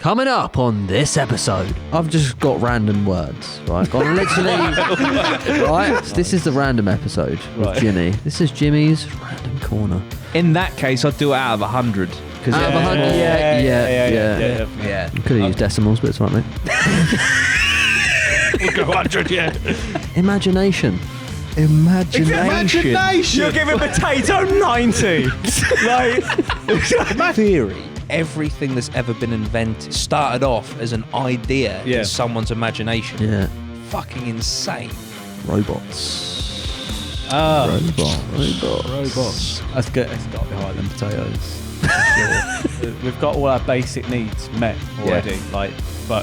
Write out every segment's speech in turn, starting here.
Coming up on this episode, I've just got random words, right? Got literally, right? This is the random episode with Jimmy. This is Jimmy's Random Corner. In that case, I'd do it out of 100. Out of 100? Yeah. You could have used decimals, but it's all right, mate. We'll go 100, yeah. Imagination. You're giving potato 90. In theory, everything that's ever been invented started off as an idea in someone's imagination. Yeah. Fucking insane. Robots. Robots. That's good. It's got to be higher than potatoes. Sure. We've got all our basic needs met already, but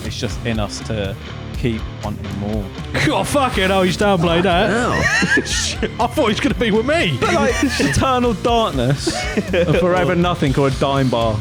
it's just in us to keep wanting more. God, fucking hell, he's downplayed that. I thought he was going to be with me. But like eternal darkness, a forever nothing, or a dime bar.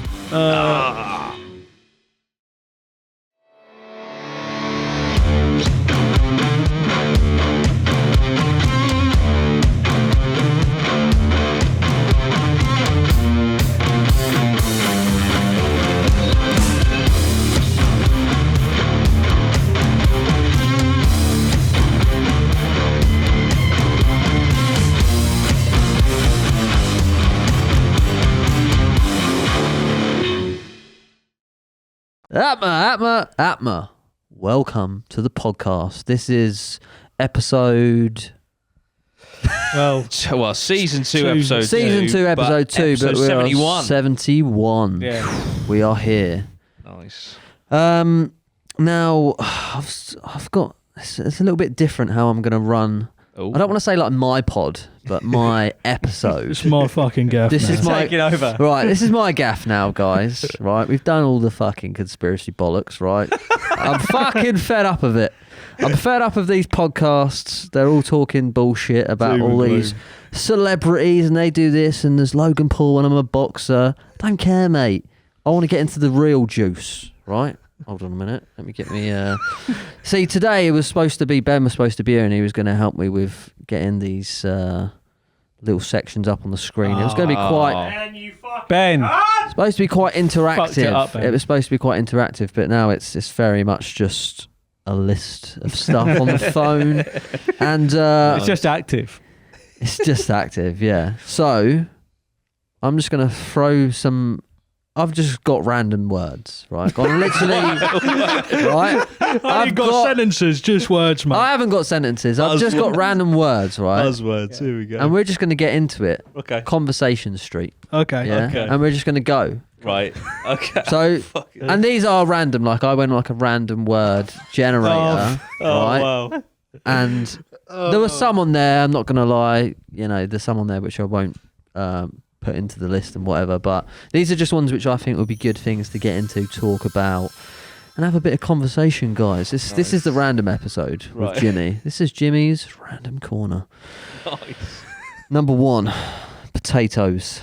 APMA. Welcome to the podcast. This is episode... Well, season 2, episode 2. Season 2, episode 2, but we're 71. on 71. Yeah. We are here. Nice. Now, I've got... It's a little bit different how I'm going to run... Ooh. I don't want to say like my pod, but my episode. It's my fucking gaff. This now. is my taking over. Right, this is my gaff now, guys. Right, we've done all the fucking conspiracy bollocks, right? I'm fucking fed up of it. I'm fed up of these podcasts. They're all talking bullshit about all these celebrities and they do this and there's Logan Paul and I'm a boxer. Don't care, mate. I want to get into the real juice, right? Hold on a minute. Let me get me... See, today it was supposed to be... Ben was supposed to be here and he was going to help me with getting these little sections up on the screen. It was going to be quite... Ben. Supposed to be quite interactive. Fucked it up, Ben. It was supposed to be quite interactive, but now it's very much just a list of stuff on the phone. And... It's just active. It's just active, yeah. So, I'm just going to throw some... I've just got random words, right? Got literally, right? I've got sentences, just words, mate. I haven't got sentences. I've just got random words, right? Buzzwords. Here we go. And we're just going to get into it. Okay. Conversation Street. Okay. Yeah. Okay. And we're just going to go. Right. Okay. So, and these are random. Like I went like a random word generator, right? Wow. And there was some on there. I'm not going to lie. You know, there's some on there which I won't put into the list and whatever, but these are just ones which I think would be good things to get into, talk about and have a bit of conversation, guys. This is the random episode with Jimmy. This is Jimmy's Random Corner. Nice. Number 1, potatoes.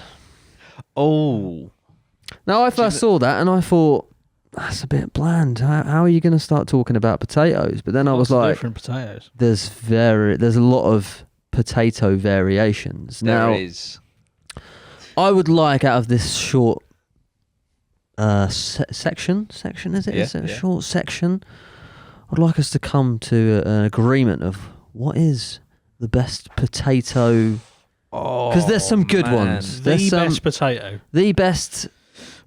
Oh. Now I first saw that and I thought that's a bit bland. How are you going to start talking about potatoes? But then I was like, different potatoes. there's a lot of potato variations. There is. I would like out of this short section, is it? Yeah, Is it a short section? I'd like us to come to an agreement of what is the best potato. Because there's some good ones. There's The some, best potato. The best.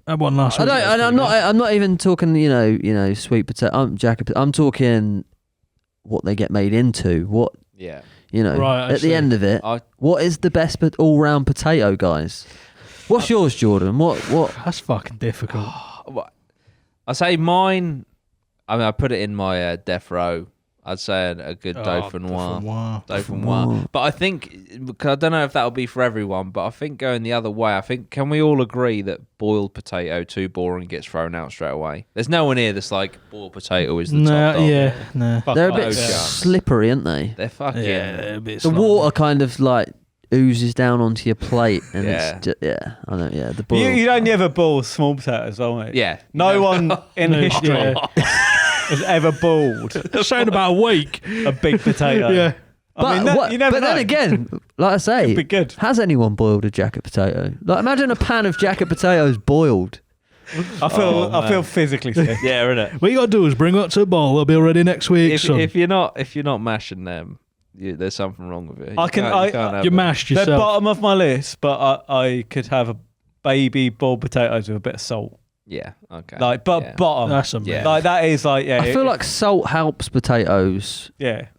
That one last week. I'm not even talking. You know, sweet potato. I'm talking what they get made into. What. Yeah. You know, Right, at the end of it, what is the best all-round potato, guys? What's yours, Jordan? What? That's fucking difficult. I say mine. I mean, I put it in my death row. I'd say a good dauphinoise. Dauphinoise. But I think, because I don't know if that'll be for everyone, but I think going the other way, can we all agree that boiled potato, too boring, gets thrown out straight away? There's no one here that's like, boiled potato is the top dog. No. They're a bit slippery, aren't they? They're fucking... Yeah, a bit the water kind of like oozes down onto your plate. And it's just, I know, the boiled. You don't ever boil small potatoes, don't you? Yeah. No one in history has ever boiled. Saying about a week. A big potato. Yeah. I mean, you never know. Then again, like I say, be good. Has anyone boiled a jacket potato? Like, imagine a pan of jacket potatoes boiled. I feel physically sick. Yeah, innit? What you got to do is bring that to the ball. They'll be ready next week, son. If you're not mashing them, there's something wrong with it. You mashed They're yourself. bottom of my list, but I could have a baby boiled potatoes with a bit of salt. Yeah. Okay. Bottom. That's amazing. Yeah. Like that is like I feel like salt helps potatoes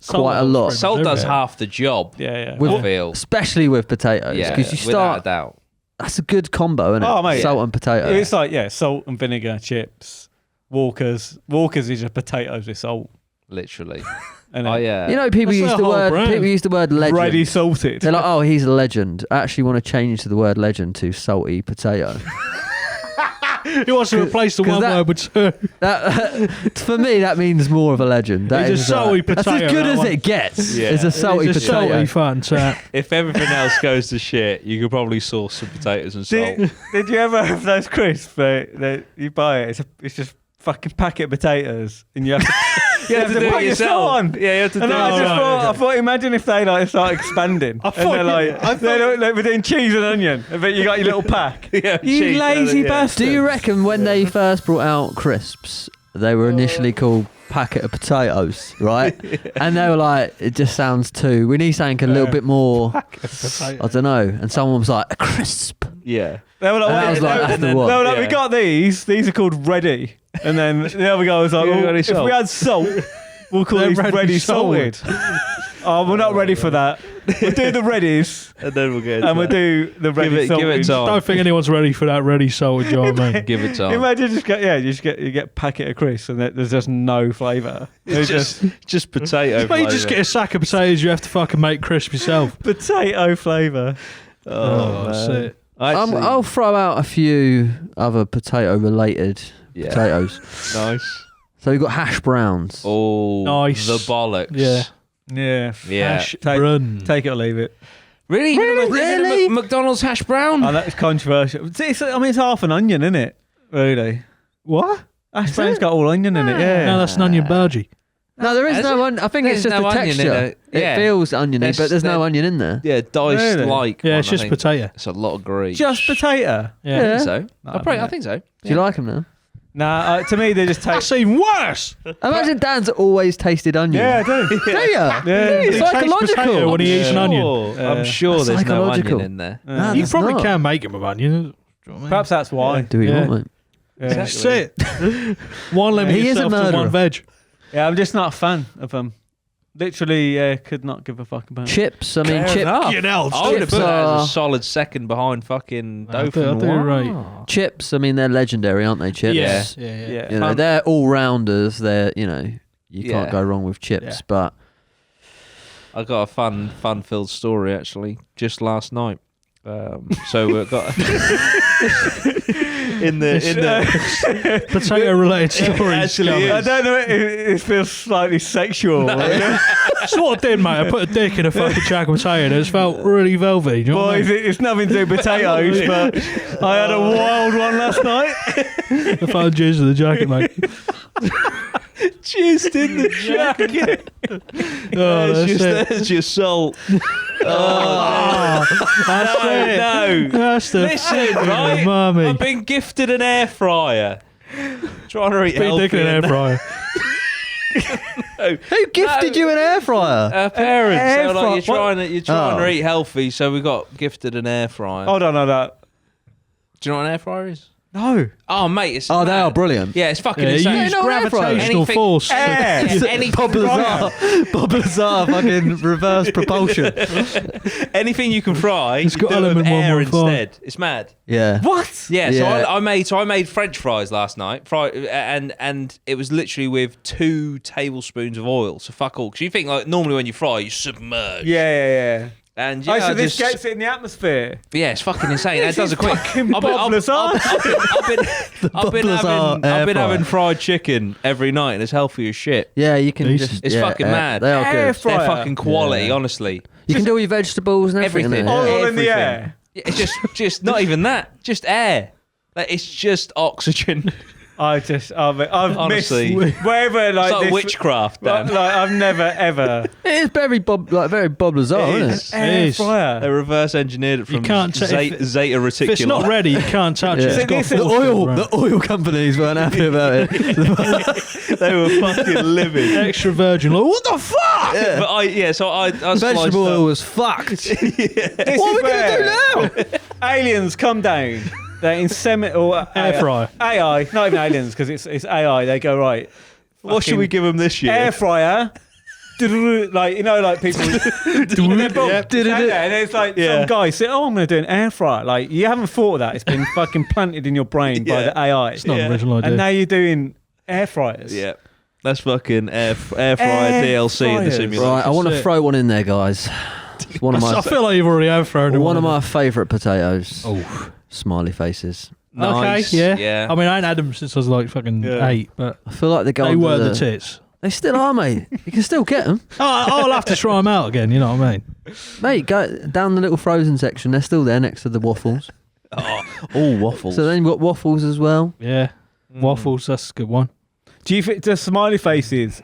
quite a lot. Salt does half the job. Yeah. With- I feel. Especially with potatoes, Yeah. because you Without a start. doubt. That's a good combo, isn't it? Oh, mate. Salt and potato. It's like salt and vinegar, chips, Walkers. Walkers is just potatoes with salt. Literally. And Oh yeah. You know, people That's use their the whole word. brand. People use the word legend. ready salted. They're like, oh, he's a legend. I actually want to change to the word legend to salty potato. He wants to replace the 'cause one that- word with two. That for me, that means more of a legend. That He's a is salty That's potato, as good that as one. it gets. Yeah. It's a salty He's a potato. salty fun tap. If everything else goes to shit, you could probably source some potatoes and salt. Did you ever have those crisps that you buy it? It's just fucking packet of potatoes, and you have to You have to do put it your salt yourself. on. Yeah, you have to do And it I just yourself. I thought, imagine if they like start expanding, I and thought they're you- like, they're doing cheese and onion, but you got your little pack. Yeah, You cheese, lazy yeah. bastard. Do you reckon when they first brought out crisps, they were initially called packet of potatoes, right? And they were like, it just sounds too. We need something a little bit more. I don't know. And someone was like, a crisp. Yeah. They were like, And I was like, that's the one. they were like, Yeah. we got these. These are called ready. And then the other guy was like, Yeah, well, ready if salt. we had salt, we'll call They're these ready ready salted. salted. Oh, we're not ready for that. We'll do the readies, And then we'll get and we'll do the ready give it salted. time. Don't think anyone's ready for that ready salted job, mate. Give it time. Imagine you get a packet of crisps and there's just no flavour. It's just potato. Well, you just get a sack of potatoes. You have to fucking make crisp yourself. potato flavour. Oh, that's man. it. Actually, I'll throw out a few other potato-related Yeah. potatoes. nice. So we've got hash browns. Oh, Nice. the bollocks. Yeah. Yeah. Yeah. Hash Take- brun. Take it or leave it. Really? Really? McDonald's hash brown? Oh, that's controversial. It's half an onion, isn't it? Really? What? Hash brown's got all onion in it. Yeah. No, that's an onion burgie. No, there is Is no it? onion. I think it's There's just no the onion in texture. it. Yeah. It feels oniony, There's- but there's no there- onion in there. Yeah, diced Really? like. Yeah, one, it's I just think. potato. It's a lot of grease. Just potato. Yeah. I think so. No, I think so. Do you like them now? Nah, to me they just taste. That's even worse. Imagine Dan's always tasted onion. Yeah, I do. Do you? Yeah. It's He tastes potato psychological. when he eats an onion. I'm sure That's there's no psychological. onion in there. No, You there's probably not. can make him with onion. Do you know what I mean? Perhaps that's why. Do we Yeah. want it? Yeah. That's it. One lemon He is a yourself to murderer. one veg. Yeah, I'm just not a fan of them. Literally, could not give a fuck about. Chips. I mean, Fair enough. You know, I would have put that as are- a solid second behind fucking I do Dauphinoise. right. chips. I mean, they're legendary, aren't they? Chips. Yeah. Yeah. You know, they're all rounders. They're you Yeah. can't go wrong with chips. Yeah. But I got a fun-filled story actually just last night. So we've got in the Potato related stories. actually I is. don't know. It feels slightly sexual. That's what I did, mate. I put a dick in a fucking jack of potato and it felt really velvety. Do you know what I Boys, mean? it's nothing to do with potatoes, but I had a wild one last night. I found jizz in the jacket, mate. Just in the jacket. Oh, that's it. There's your salt. That's it. No. That's the Listen, right? Mummy. I've been gifted an air fryer. Trying to eat Been healthy. dick in an air fryer. who gifted you an air fryer? Our parents. Air They were like, fry- you're trying Oh. to eat healthy, so we got gifted an air fryer. Hold on, that. Do you know what an air fryer is? No. Oh, mate, it's Oh, they mad. are brilliant. Yeah, it's fucking Yeah, insane. you use no air fryer. gravitational Anything- force. Air. Yeah, anything, Bob Lazar, Bob Lazar, fucking reverse propulsion. anything you can fry, It's you got do it with element air 115. instead. It's mad. Yeah. What? Yeah, Yeah. so I made French fries last night, and it was literally with 2 tablespoons of oil. So fuck all, because you think like normally when you fry you submerge. Yeah. And yeah, Oh, so I this just, gets it in the atmosphere. yeah, it's fucking insane. And it does it quick. Fucking Bob Lazar. I've been air fryer. having fried chicken every night, and it's healthy as shit. Yeah, you can Decent. just. It's yeah, fucking mad. They are Air good. fryer. They're fucking quality, Yeah. honestly. You can do all your vegetables and everything. Everything. in it. All in the Everything. air. It's just not even that. Just air. Like, it's just oxygen. I've Honestly. missed wherever like It's like this, witchcraft, Dan. like I've never ever It is very Bob Lazar, isn't it? air is. fryer. They reverse engineered it You from can't ta- Zeta If it's Reticulum. not ready, you can't touch Yeah. it. It's got This is- full sugar, right? The oil companies weren't happy about it. They were fucking livid. Extra virgin. Like, what the fuck? But I sliced Vegetable up- oil was fucked. This What is are we where going to do now? aliens come down. They're inseminate or Air fryer. AI, not even aliens because it's AI. They go right. What should we give them this year? Air fryer. Like like people. And it's like some guy say, "Oh, I'm going to do an air fryer." Like you haven't thought of that. It's been fucking planted in your brain by the AI. It's not an original idea. And now you're doing air fryers. Yeah. That's fucking air fryer DLC in the fryers. simulator. Right, I want to it. throw one in there, guys. It's one of I my feel like you've already have thrown one of my favourite potatoes. Oh. Smiley faces. Nice. Okay, yeah. Yeah. I mean, I ain't had them since I was like fucking 8, but I feel like they're going. they were to the tits. They still are, mate. You can still get them, I'll have to try them out again. You know what I mean? mate. Go down the little frozen section. They're still there next to the waffles. Oh, waffles. So then you've got waffles as well. Yeah, waffles. That's a good one. Do you think the smiley faces?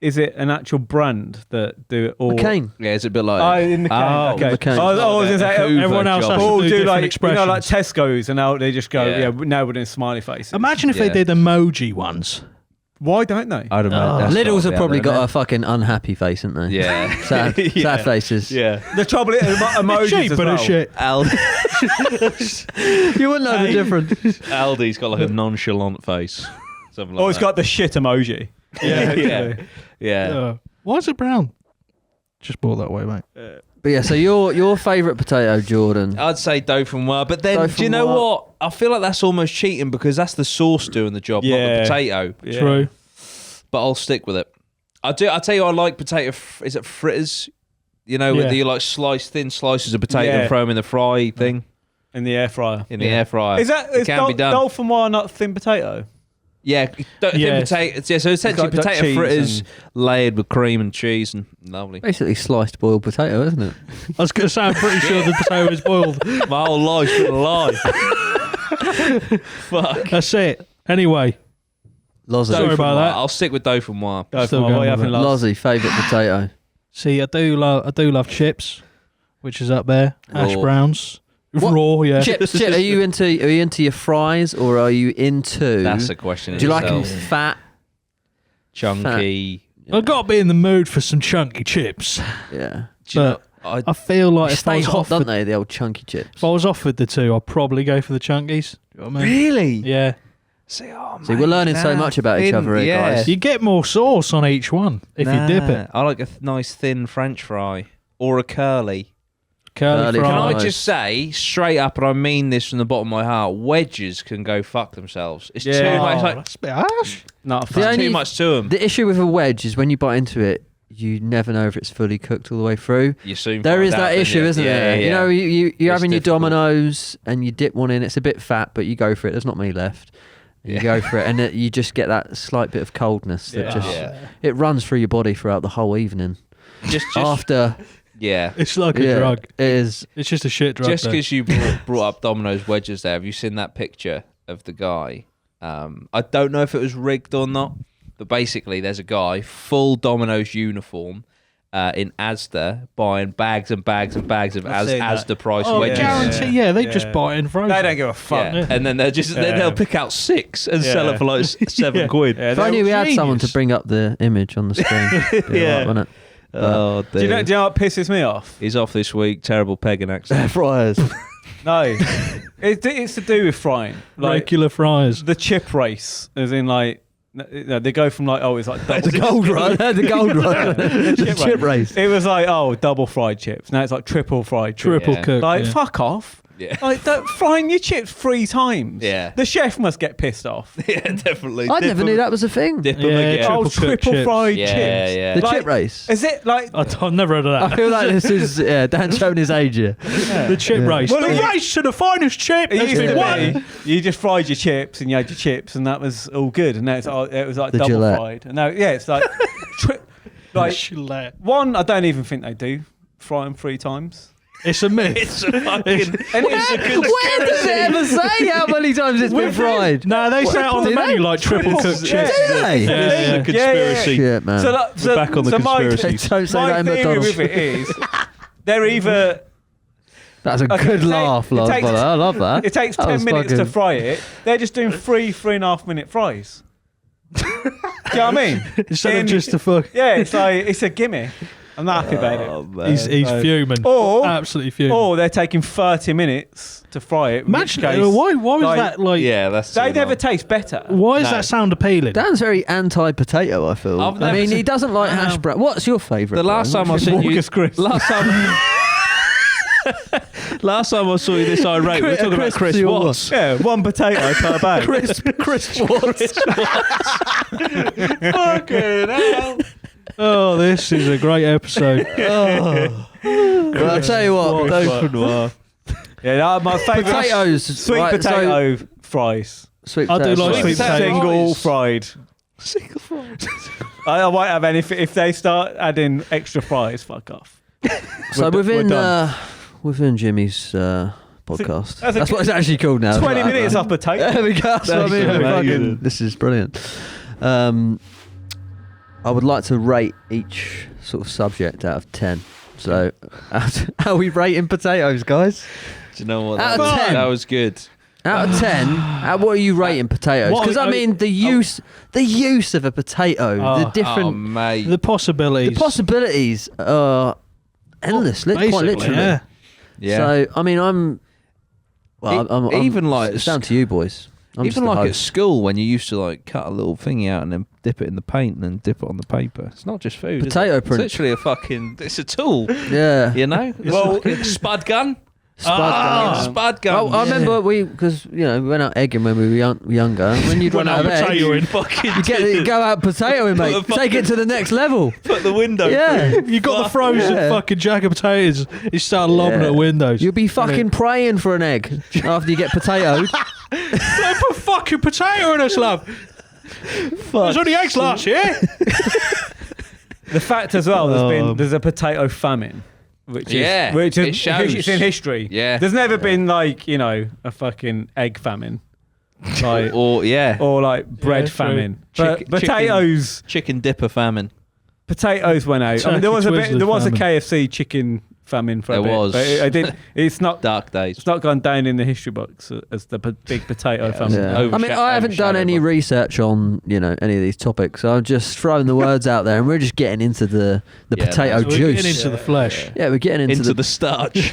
Is it an actual brand that do it all? McCain. Yeah, it's a bit like. In McCain. Okay. McCain. I was going to say Everyone else has to all do do different like expressions. like Tesco's, and now they just go, Yeah. now we're doing smiley faces. Imagine if they Yeah. did emoji ones. Why don't they? I don't know. That's Lidl's gotta have be probably out there, got a fucking unhappy face, haven't they? Yeah. Sad faces. Yeah. The trouble is emojis Cheap as but well. a shit. You wouldn't know the difference. Aldi's got like a nonchalant face. Something like Oh, it's that. got the shit emoji. Yeah. Yeah. Why is it brown? Just bought that way, mate. But yeah, so your favourite potato, Jordan. I'd say dauphinoise, but then do you know Dauphinoise. what? I feel like that's almost cheating because that's the sauce doing the job, not Yeah. the potato. Yeah. True. But I'll stick with it. I tell you, I like potato. Is it fritters? You know, Yeah. where you like slice thin slices of potato Yeah. and throw them in the fry thing In the air fryer. in the air fryer. Is that it can be done? dauphinoise not thin potato? Yeah, thin Yes. potato. Yeah, so essentially got potato cheese fritters and- layered with cream and cheese and lovely. Basically sliced boiled potato, isn't it? I was going to say, I'm pretty sure the potato is boiled. My whole life's been a lie. Fuck. That's it. Anyway, Lozzie. Sorry about that. I'll stick with dauphinoise. Still Dauphinoise, what going are you with having, it. love? Lozzie, favourite potato. see, I do love chips, which is up there. Hash Raw. browns. What? Raw, yeah. Chips. Are you into your fries or are you into? That's a question. Do you like them itself. fat? Chunky? I've got to be in the mood for some chunky chips. Yeah. Do you know, But I feel like They if I stay was hot, don't offered, they? The old chunky chips. if I was offered the two, I'd probably go for the chunkies. You know what I mean? really? Yeah. See, See, we're learning so much about each other here, guys. You get more sauce on each one if you dip it. I like a nice thin French fry or a curly. Curly Curly Can I fries. just say straight up, and I mean this from the bottom of my heart, wedges can go fuck themselves. It's Yeah. too much. Oh, Like, that's a bit harsh. Not a The fan. only- too much to them. The issue with a wedge is when you bite into it, you never know if it's fully cooked all the way through. You soon There find is out, that don't issue, you? isn't Yeah, there? yeah, You know, you're It's having your difficult. Dominoes and you dip one in. It's a bit fat, but you go for it. There's not many left. And Yeah. You go for it, and you just get that slight bit of coldness that Yeah. just Yeah. it runs through your body throughout the whole evening. Just After, yeah. It's like a yeah, drug. it is. It's just a shit drug. Just though. because you brought up Domino's wedges there, have you seen that picture of the guy? I don't know if it was rigged or not, but basically there's a guy, full Domino's uniform, in Asda, buying bags and bags and bags of I've seen that. Asda price Oh, wedges. guarantee. Yeah, they Yeah. just buy it in frozen. They don't give a fuck. Yeah. And then they're just then they'll pick out 6 and sell it for like £7. Yeah, If only we had someone to genius. bring up the image on the screen. It'd be Yeah. alright, wouldn't it? Oh, do you know what pisses me off? He's off this week. Terrible pegging accent. Fryers. No, it's to do with frying. Like Regular fries. the chip race, as in like they go from like it's like double The gold run. The gold run. The chip race. It was like double fried chips. Now it's like triple fried chips. Triple Yeah. cooked. Like yeah. fuck off. Yeah. Like frying your chips 3 times. Yeah. The chef must get pissed off. Yeah, definitely. I never knew that was a thing. Dip 'em Yeah, again. triple Oh, cooked triple chips. fried Yeah, chips. yeah. The Like, chip race. Is it like I've never heard of I that. feel like this is Dan showing his age here. The chip race. Well, the it- race to the finest chip it has used been to won. be? You just fried your chips and you had your chips and that was all good. And now it was like The double Gillette. fried. And now it's like like Gillette. one. I don't even think they do fry them 3 times. It's a myth. It's a fucking. Where does it ever say how many times it's been fried? No, they say it on the Do menu they? like triple cooked Yeah. chips. Do they? This is a conspiracy. Shit, man. So, like, We're back on the conspiracies. Don't say that My in theory McDonald's. with it is they're either. That's a Okay, good it laugh, takes- love. I love that. It takes That 10 was minutes to fucking- fry it. They're just doing 3.5 minute fries. Do you know what I mean? Instead of In- just a fuck. Yeah, it's like it's a gimme. I'm not happy about it. He's So- fuming. Or- Absolutely fuming. Or they're taking 30 minutes to fry it. in which Imagine case, why was like, that like? Yeah, that's. They too never long. taste better. Why does No. that sound appealing? Dan's very anti-potato, I feel. I've I never mean, he seen- doesn't like hash brown. What's your favourite? The last time I seen you, Walker's Crisp. last time I saw you this irate, we were talking about Chris Crispy or Watts. Yeah, one potato per bag. Chris Watts. Fucking hell. Oh, this is a great episode. Well, I'll tell you what. Yeah, my favourite Potatoes. sweet right, potato fries. Sweet I do potatoes. like sweet potato. Single fried. I won't have any. If they start adding extra fries, fuck off. So We're done. within Jimmy's podcast. That's a That's what it's actually called now. 20 minutes off potato. There we go. That's what I mean. amazing. This is brilliant. I would like to rate each sort of subject out of 10. So, how are we rating potatoes, guys? Do you know what? Out That of was, 10. that was good. Out of 10, what are you rating potatoes? What- Because I mean, the use of a potato, the Oh. Oh, different, mate. The possibilities. the possibilities are endless. Quite Basically, literally. yeah. yeah. So, I mean, I'm even like it's down to you, boys. I'm just even the like at host. school when you used to like cut a little thingy out and then dip it in the paint and then dip it on the paper. It's not just food. Potato is it? print. It's literally a fucking. It's a tool. Yeah. You know. It's Well- like a spud gun. Spud gun. Spud gun. I remember because we went out egging when we were younger. When you'd run out of eggs, potato in. fucking you go out potatoing, mate. Take it to the next level. put the window. Yeah. You got the frozen Yeah. fucking jack of potatoes. You start lobbing Yeah. at windows. You'll be fucking praying for an egg after you get potatoed. Don't put fucking potato in us, love. There's only eggs last year. The fact as well, there's a potato famine. Which Yeah, is it shows. it's in history. Yeah. There's never been like, a fucking egg famine. Like, Or or like bread true. famine. But Chick- potatoes chicken dipper famine. potatoes went out. I mean, Turkey Twizzlers there was a famine. KFC chicken famine for a There bit. was. But I didn't. It's not Dark days. It's not gone down in the history books as the big potato famine. Yeah. I mean, I haven't done any research on any of these topics. So I'm just throwing the words out there, and we're just getting into the Yeah, potato So we're juice. getting into the flesh. Yeah, we're getting into, the starch.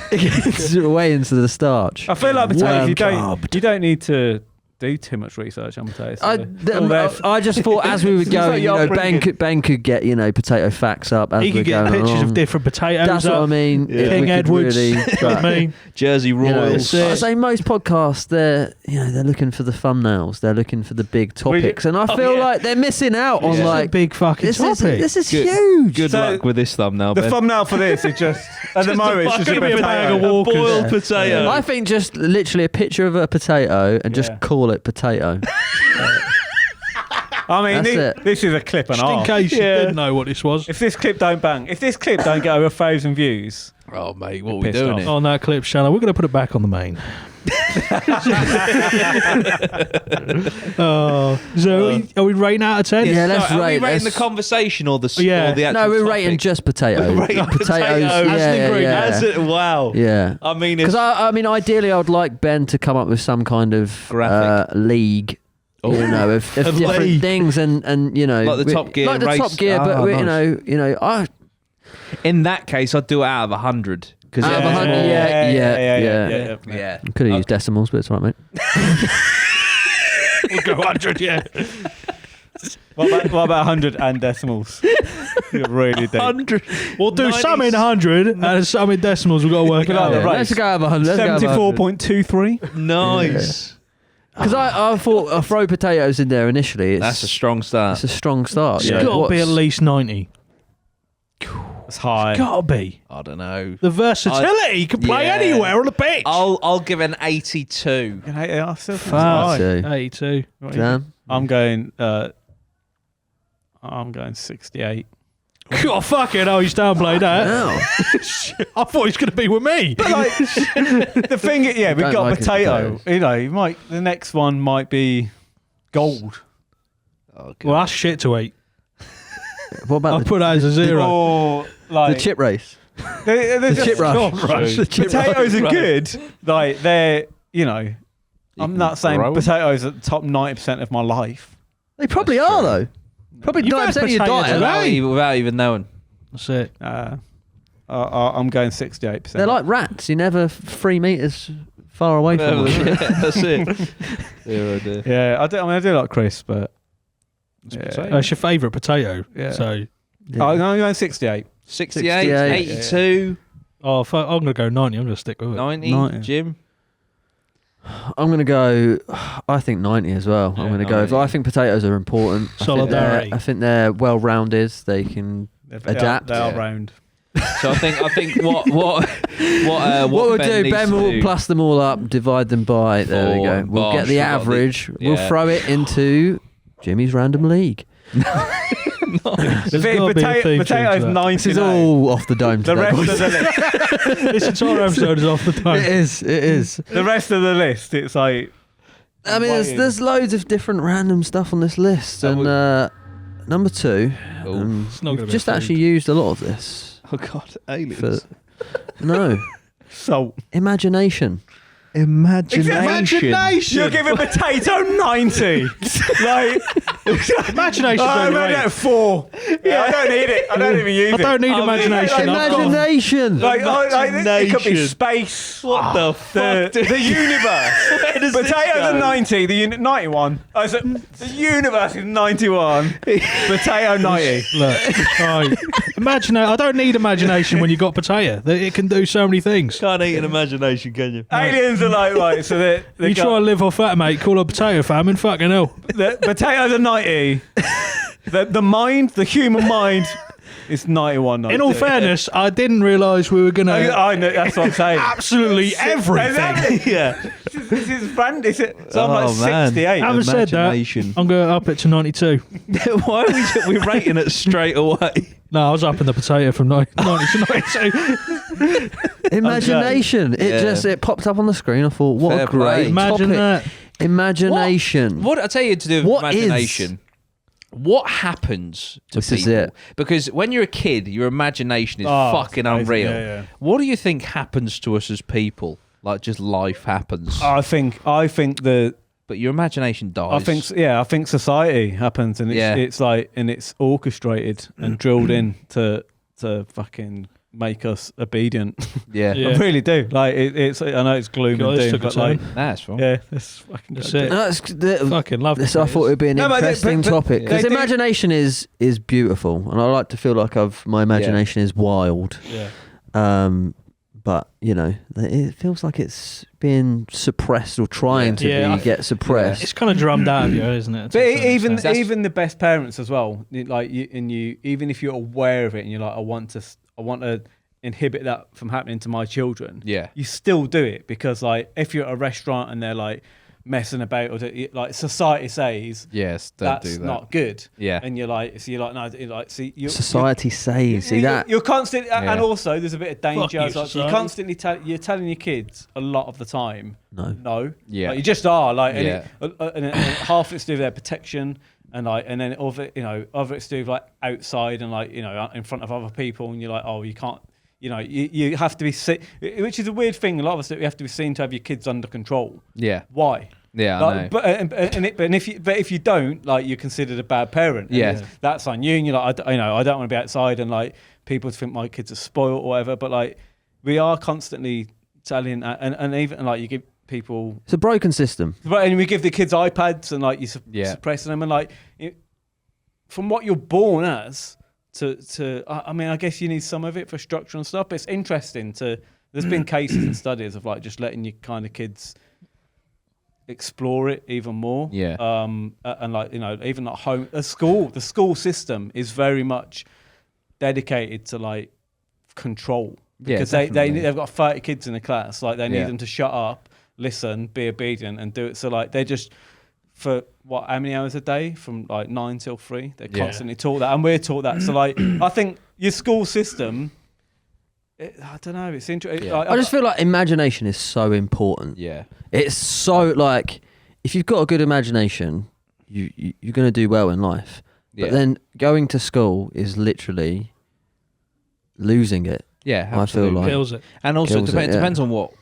way into the starch. I feel like potatoes. Worm You don't need to do too much research on potatoes. I just thought as we were It's like going, your Ben could get potato facts up as He we're could get going pictures along. of different potatoes. That's what I mean. Yeah. If we King could Edwards. really, You know what I mean? Jersey Royals. That's it. I say most podcasts, they're looking for the thumbnails, they're looking for the big topics, and I feel like they're missing out on It's a like big fucking this is topic. huge. Good So, luck with this thumbnail, the Ben. thumbnail for this is just at the moment it's just a Give me a bag of potato. Walkers. boiled Yeah. potato. I think just literally a picture of a potato and just Yeah. call it potato. I mean, That's it. this is a clip and Just in half. case you didn't know what this was. If this clip don't get over 1,000 views, Oh mate, what are we Pissed doing off. here? On that clip channel, we're going to put it back on the main. So are we rating out of 10? Yeah, let's Are we rate. rating the let's- conversation or the Yeah. or the actual No, we're topic? rating just potato. We're rating potatoes. potatoes. Yeah, As an yeah, ingredient. yeah. As it, wow. Yeah. I mean, Because it's I mean, ideally, I'd like Ben to come up with some kind of Graphic. league. Oh. Of A different league. things, and Like the Top Gear like the race. Top Gear, but Ah, we, nice. I in that case, I'd do it out of 100 because Out of 100, yeah. yeah. could have used decimals, but it's all right, mate. We'll go 100, yeah. what about 100 and decimals? You're really deep. 100. We'll do some in 100 and some in decimals. We've got to work it Look at out. that, right. Let's go have 100. 74.23. Nice. Because I thought I'll throw potatoes in there initially. That's a strong start. It's a strong start. It's you know. got to be at What's- least 90. That's high. Got to be. I don't know. The versatility can play Yeah. anywhere on the pitch. I'll give an 82. I still think it's Fuck. high. So, 82. What do you Dan? think? I'm going 68. God, fucking hell, he's downplayed that. No. I thought he was going to be with me. But like the thing, we've Don't got like his potato. potatoes. The next one might be gold. Oh, God. Well, that's shit to eat. What I'll about put that as a 0. Or the like chip race? the chip rush. The chip potatoes rush. are good. Like they're, I'm can not saying grow 'em. potatoes are the top 90% of my life. They probably That's are, true. though. Probably You've 90% of your had potatoes diet. today. Without even knowing. That's it. I'm going 68%. They're like rats. You're never 3 meters far away from them. That's it. yeah, I do like crisp, but It's your favourite potato. Yeah. So, Yeah. I'm going 68. 68, 68. 82, I'm going to go 90. I'm going to stick with it. 90, 90. Jim. I'm going to go, I think 90 as well. I'm Yeah, going to go. 90. I think potatoes are important. Solidarity. I think they're well-rounded. They can adapt. They are Yeah. round. So I think what what we'll do, needs Ben to will do- plus them all up, divide them by. There we Four go. and We'll get Bosh, the we've got the- average. We'll yeah. throw it into Jimmy's random league. There's gotta be a theme tune to Potatoes that. 90. This is all off the dome The today. rest boys. of the list. This entire episode is off the It time. is. It is. The rest of the list, it's like. I mean, there's loads of different random stuff on this list, That and number 2, Oh. It's not gonna we've be just food. actually used a lot of this. Oh God, aliens. No, So imagination. Imagination. you're giving potato 90. Like Imagination. I'm only at 4. Yeah, I don't need it. I don't even use I it. don't need imagination. I've got- Imagination. Like, it could be Imagination. space. What the fuck? The universe. Where does this Potatoes go? are 90. The 91. I said the universe is 91. Potato 90. Look, right. I don't need imagination when you got potato. It can do so many things. Can't eat an imagination, can you? Aliens are like, right, so they You try and live off that, mate. Call it potato famine. Fucking hell. the potatoes are 90. The mind, the human mind, is 91. In all fairness, I didn't realise we were going to I know, that's what I'm saying. absolutely everything. Exactly. Yeah. This is brand. So I'm like Oh, man. 68. Having said that, Imagination. I'm going to up it to 92. Why are we rating it straight away? No, I was up in the potato from 90 to 92. Imagination. Yeah. It popped up on the screen. I thought, what Fair a great play. Imagine topic. that. Imagination. What I tell you to do with What is- imagination? What happens to This is people? it. Because when you're a kid, your imagination is Oh, fucking it's amazing. unreal. Yeah, yeah. What do you think happens to us as people? Like just life happens, I think but your imagination dies. I think society happens, and Yeah. it's orchestrated and drilled in to fucking make us obedient. Yeah, Yeah. I really do. Like it's. I know it's gloom God, and this doom, took a but like, turn. that's fine. yeah, that's fucking. That's good. it. No, Fucking love this, I thought it would be an No, but interesting but topic because they do- imagination is beautiful, and I like to feel like my imagination is wild. Yeah. But it feels like it's being suppressed or trying to Yeah, get suppressed. It's kind of drummed out of you, isn't it? But To some even extent. even the best parents as well, like you even if you're aware of it and you're like, I want to inhibit that from happening to my children. Yeah. You still do it because like if you're at a restaurant and they're like messing about or like society says Yes, don't that's do that. not good. Yeah. And you're like no, you're like see you Society says, see that? you're constantly Yeah. and also there's a bit of danger. you, It's like society. you're constantly you're telling your kids a lot of the time. No. Yeah. Like, you just are like, and, Yeah. and half it's to do with their protection, and like, and then other it's to do with like outside and like in front of other people, and you're like, oh, you can't, you have to be which is a weird thing. A lot of us do. You have to be seen to have your kids under control. Yeah, Why? yeah, I Like, know. but if you don't, like, you're considered a bad parent. And Yeah. that's on you. And you're like, I don't want to be outside, and like people think my kids are spoiled or whatever. But like, we are constantly telling, and even like you give people, It's a broken system. and we give the kids iPads, and like you Yeah. suppressing them, and like from what you're born as to I mean, I guess you need some of it for structure and stuff. But it's interesting to. There's been cases and studies of like just letting your kind of kids explore it even more. Yeah. And like even at home, the school system is very much dedicated to like control because definitely. they've got 30 kids in the class. Like they need Yeah. them to shut up, listen, be obedient, and do it. So like they're just for how many hours a day from like 9 till 3. They're constantly taught that, and we're taught that. So like, I think your school system. I don't know. It's interesting. Yeah. I just feel like imagination is so important. Yeah, it's so like if you've got a good imagination, you're going to do well in life. But then going to school is literally losing it. Yeah, absolutely. I feel like kills it. And also, it depends on what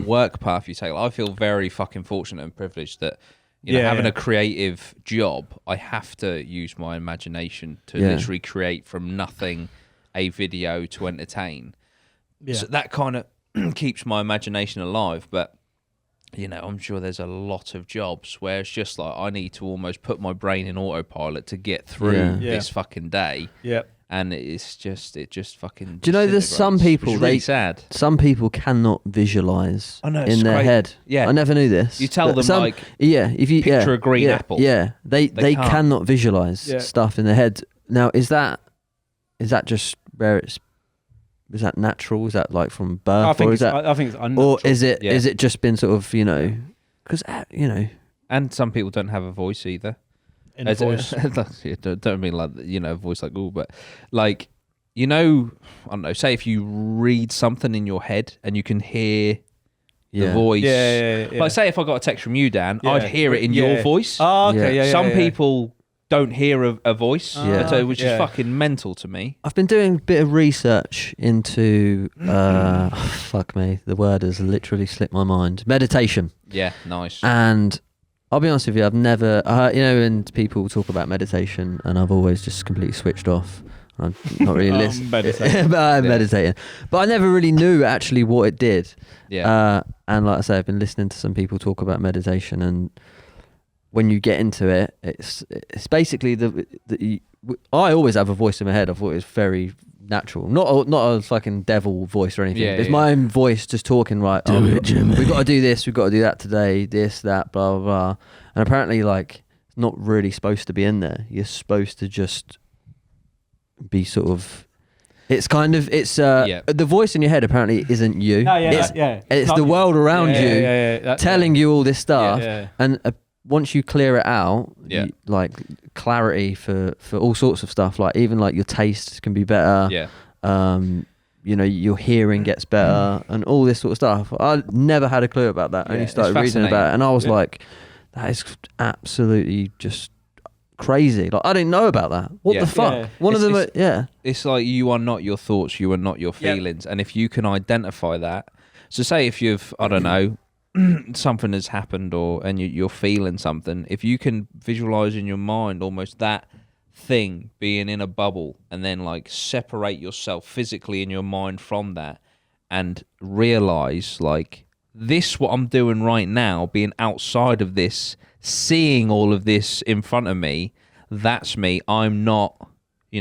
work path you take. Like, I feel very fucking fortunate and privileged that having a creative job, I have to use my imagination to literally create from nothing a video to entertain. Yeah. So that kind of keeps my imagination alive. But I'm sure there's a lot of jobs where it's just like I need to almost put my brain in autopilot to get through this fucking day. Yeah. And it just fucking. Do you know there's some people really sad. Some people cannot visualize in their head. Yeah, I never knew this. You tell them if you picture a green apple. Yeah, they cannot visualize stuff in their head. Now is that just where it's? Is that natural? Is that like from birth? I think it's unnatural. Or is it just been sort of because And some people don't have a voice either. In a voice. Don't mean like a voice like but like I don't know. Say if you read something in your head and you can hear the voice. Yeah. Like say if I got a text from you, Dan, I'd hear it in your voice. Oh, okay. Some people don't hear a voice, which is fucking mental to me. I've been doing a bit of research into fuck me, the word has literally slipped my mind. Meditation. Yeah, nice. And I'll be honest with you, I've never, when people talk about meditation, and I've always just completely switched off. I'm not really listening. Meditating. But I'm meditating. But I never really knew actually what it did. Yeah. And like I say, I've been listening to some people talk about meditation, and when you get into it, it's basically I always have a voice in my head. I thought it was very natural, not a fucking devil voice or anything. It's my own voice just talking. Right, we've got to do this, we've got to do that today, this, that, blah blah blah. And apparently, like, it's not really supposed to be in there. You're supposed to just be sort of. It's kind of the voice in your head apparently isn't you. It's the world around you telling you all this stuff, and. Once you clear it out, like clarity for all sorts of stuff, like even like your taste can be better. Your hearing gets better and all this sort of stuff. I never had a clue about that. I only started reading about it, and I was like, that is absolutely just crazy. Like I didn't know about that. What the fuck? One of them, It's like you are not your thoughts, you are not your feelings, and if you can identify that. So say if you've, I don't know, something has happened and you're feeling something, if you can visualize in your mind almost that thing being in a bubble and then like separate yourself physically in your mind from that and realize like this, what I'm doing right now, being outside of this, seeing all of this in front of me, that's me. I'm not,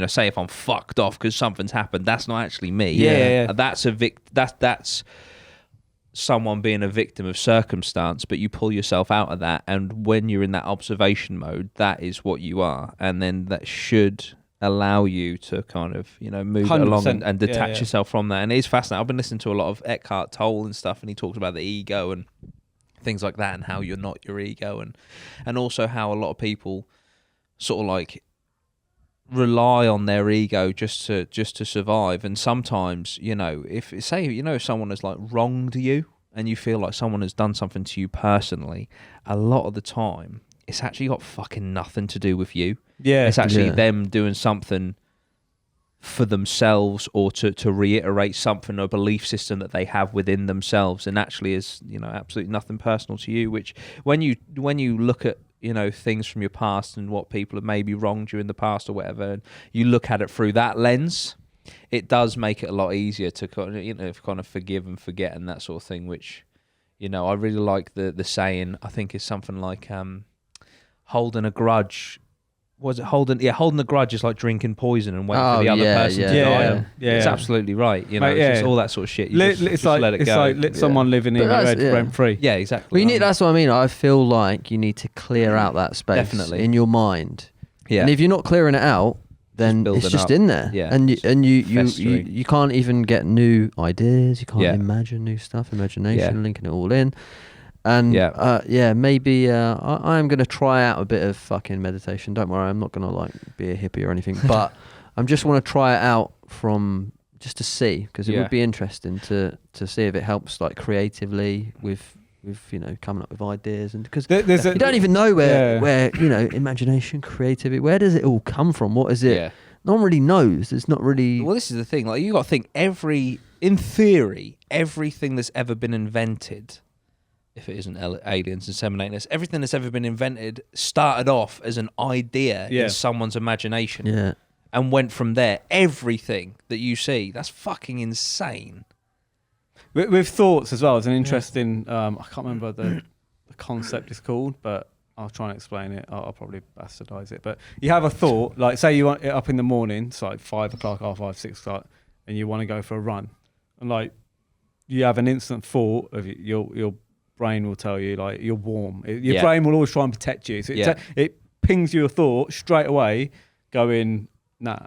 say if I'm fucked off because something's happened, that's not actually me. That's that's someone being a victim of circumstance, but you pull yourself out of that, and when you're in that observation mode, that is what you are, and then that should allow you to kind of move along and detach yourself from that. And it is fascinating. I've been listening to a lot of Eckhart Tolle and stuff, and he talks about the ego and things like that, and how you're not your ego, and also how a lot of people sort of like rely on their ego just to survive. And sometimes if someone has like wronged you and you feel like someone has done something to you personally, a lot of the time it's actually got fucking nothing to do with you. It's actually them doing something for themselves, or to reiterate something, a belief system that they have within themselves, and actually is absolutely nothing personal to you. Which when you look at things from your past and what people have maybe wronged you in the past or whatever, and you look at it through that lens, it does make it a lot easier to kind of forgive and forget and that sort of thing. Which I really like the saying. I think is something like holding a grudge. Was it holding a grudge is like drinking poison and waiting for the other person to die. It's absolutely right. It's all that sort of shit. It's like let it go. Let someone living in your head rent free. Yeah, exactly. Well, that's what I mean. I feel like you need to clear out that space in your mind. Yeah. And if you're not clearing it out, then it's just in there. Yeah. And you can't even get new ideas. You can't imagine new stuff. Imagination, linking it all in. And Yeah. maybe I am going to try out a bit of fucking meditation. Don't worry, I'm not going to like be a hippie or anything, but I'm just want to try it out just to see, because it would be interesting to see if it helps like creatively with coming up with ideas, and because you don't even know where imagination, creativity, where does it all come from? What is it? No one really knows. It's not really. Well, this is the thing. Like, you got to think in theory, everything that's ever been invented, if it isn't aliens inseminating us, everything that's ever been invented started off as an idea in someone's imagination. Yeah. And went from there. Everything that you see, that's fucking insane. With thoughts as well, it's an interesting. I can't remember the concept it's called, but I'll try and explain it. I'll probably bastardize it. But you have a thought, like say you want it up in the morning, it's like 5 o'clock, 5:30, 6 o'clock, and you want to go for a run, and like you have an instant thought of your brain will tell you like you're warm. Your brain will always try and protect you, so it pings you a thought straight away, going nah,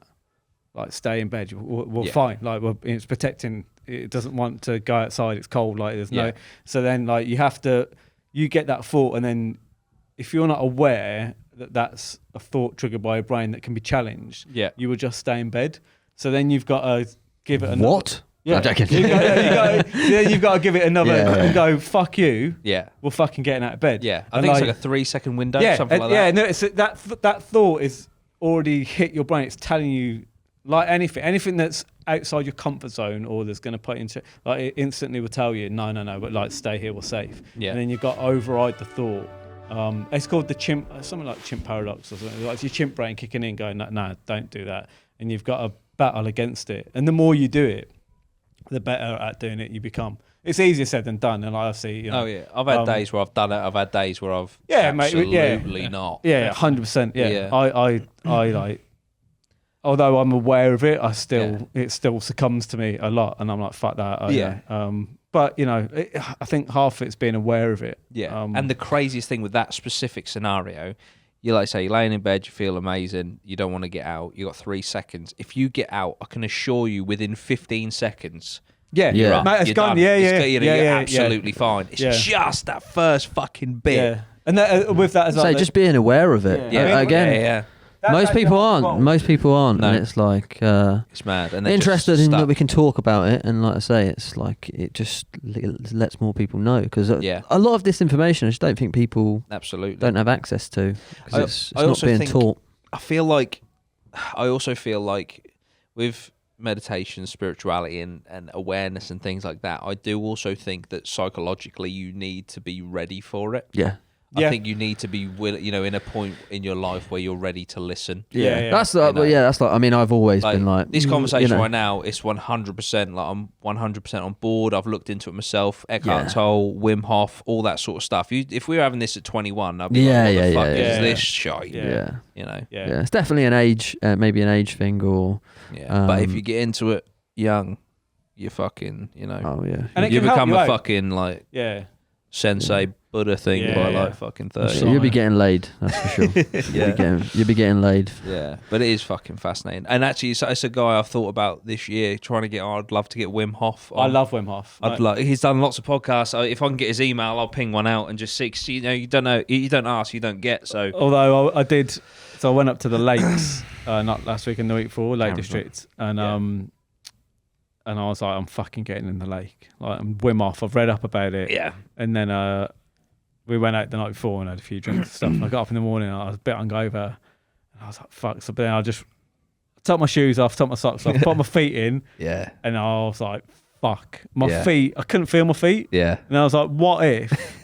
like stay in bed. We're fine. Like it's protecting. It doesn't want to go outside. It's cold. Like there's no. So then like you get that thought, and then if you're not aware that that's a thought triggered by a brain that can be challenged, you will just stay in bed. So then you've got to give it another. What? Yeah, you've got to give it another and go, fuck you. Yeah, we're fucking getting out of bed. Yeah, I think it's like a 3-second window, something like that. Yeah, no, it's that thought is already hit your brain. It's telling you like anything that's outside your comfort zone or that's going to put into like it instantly will tell you no, but like stay here, we're safe. Yeah, and then you've got to override the thought. It's called the chimp, something like chimp paradox or something. Like it's your chimp brain kicking in, going, no, don't do that. And you've got to battle against it. And the more you do it, the better at doing it you become. It's easier said than done. And I see, oh yeah, I've had days where I've done it. I've had days where I've absolutely not. Yeah, 100%. Yeah, I like. Although I'm aware of it, it still succumbs to me a lot, and I'm like, fuck that. But I think half of it's being aware of it. Yeah. And the craziest thing with that specific scenario, you like say you're laying in bed, you feel amazing, you don't want to get out, you got 3 seconds. If you get out, I can assure you, within 15 seconds. You're up, mate, it's gone. Done. You're absolutely fine. It's just that first fucking bit. Yeah. And that, with that as well, just being aware of it. Again. Most people aren't. No. And it's like it's mad. And interested in that we can talk about it, and like I say, it's like it just lets more people know, because a lot of this information I just don't think people don't have access to, because it's not being taught. I also feel like with meditation, spirituality, and awareness and things like that, I do also think that psychologically you need to be ready for it. I think you need to be, in a point in your life where you're ready to listen. That's like. I mean, I've always been like this conversation right now. It's 100%. Like I'm 100% on board. I've looked into it myself. Eckhart Tolle, Wim Hof, all that sort of stuff. If we were having this at 21, I'd be like, what the fuck is this shite? It's definitely an age, maybe an age thing, or. But if you get into it young, you fucking, and you become a fucking like sensei. Buddha thing by like fucking 30. So you'll be getting laid, that's for sure. You'll be getting laid. Yeah, but it is fucking fascinating. And actually, it's a guy I've thought about this year, trying to get on. I'd love to get Wim Hof on. I love Wim Hof. He's done lots of podcasts. If I can get his email, I'll ping one out and just see. You don't know, you don't ask, you don't get. So although I did, so I went up to the lakes, not last week and the week before, Lake District, and I was like, I'm fucking getting in the lake. Like, I'm Wim Hof. I've read up about it. Yeah. And then we went out the night before and had a few drinks and stuff. And I got up in the morning and I was a bit hungover. And I was like, fuck. So then I just took my shoes off, took my socks off, put my feet in. Yeah. And I was like, fuck. My feet, I couldn't feel my feet. Yeah. And I was like, what if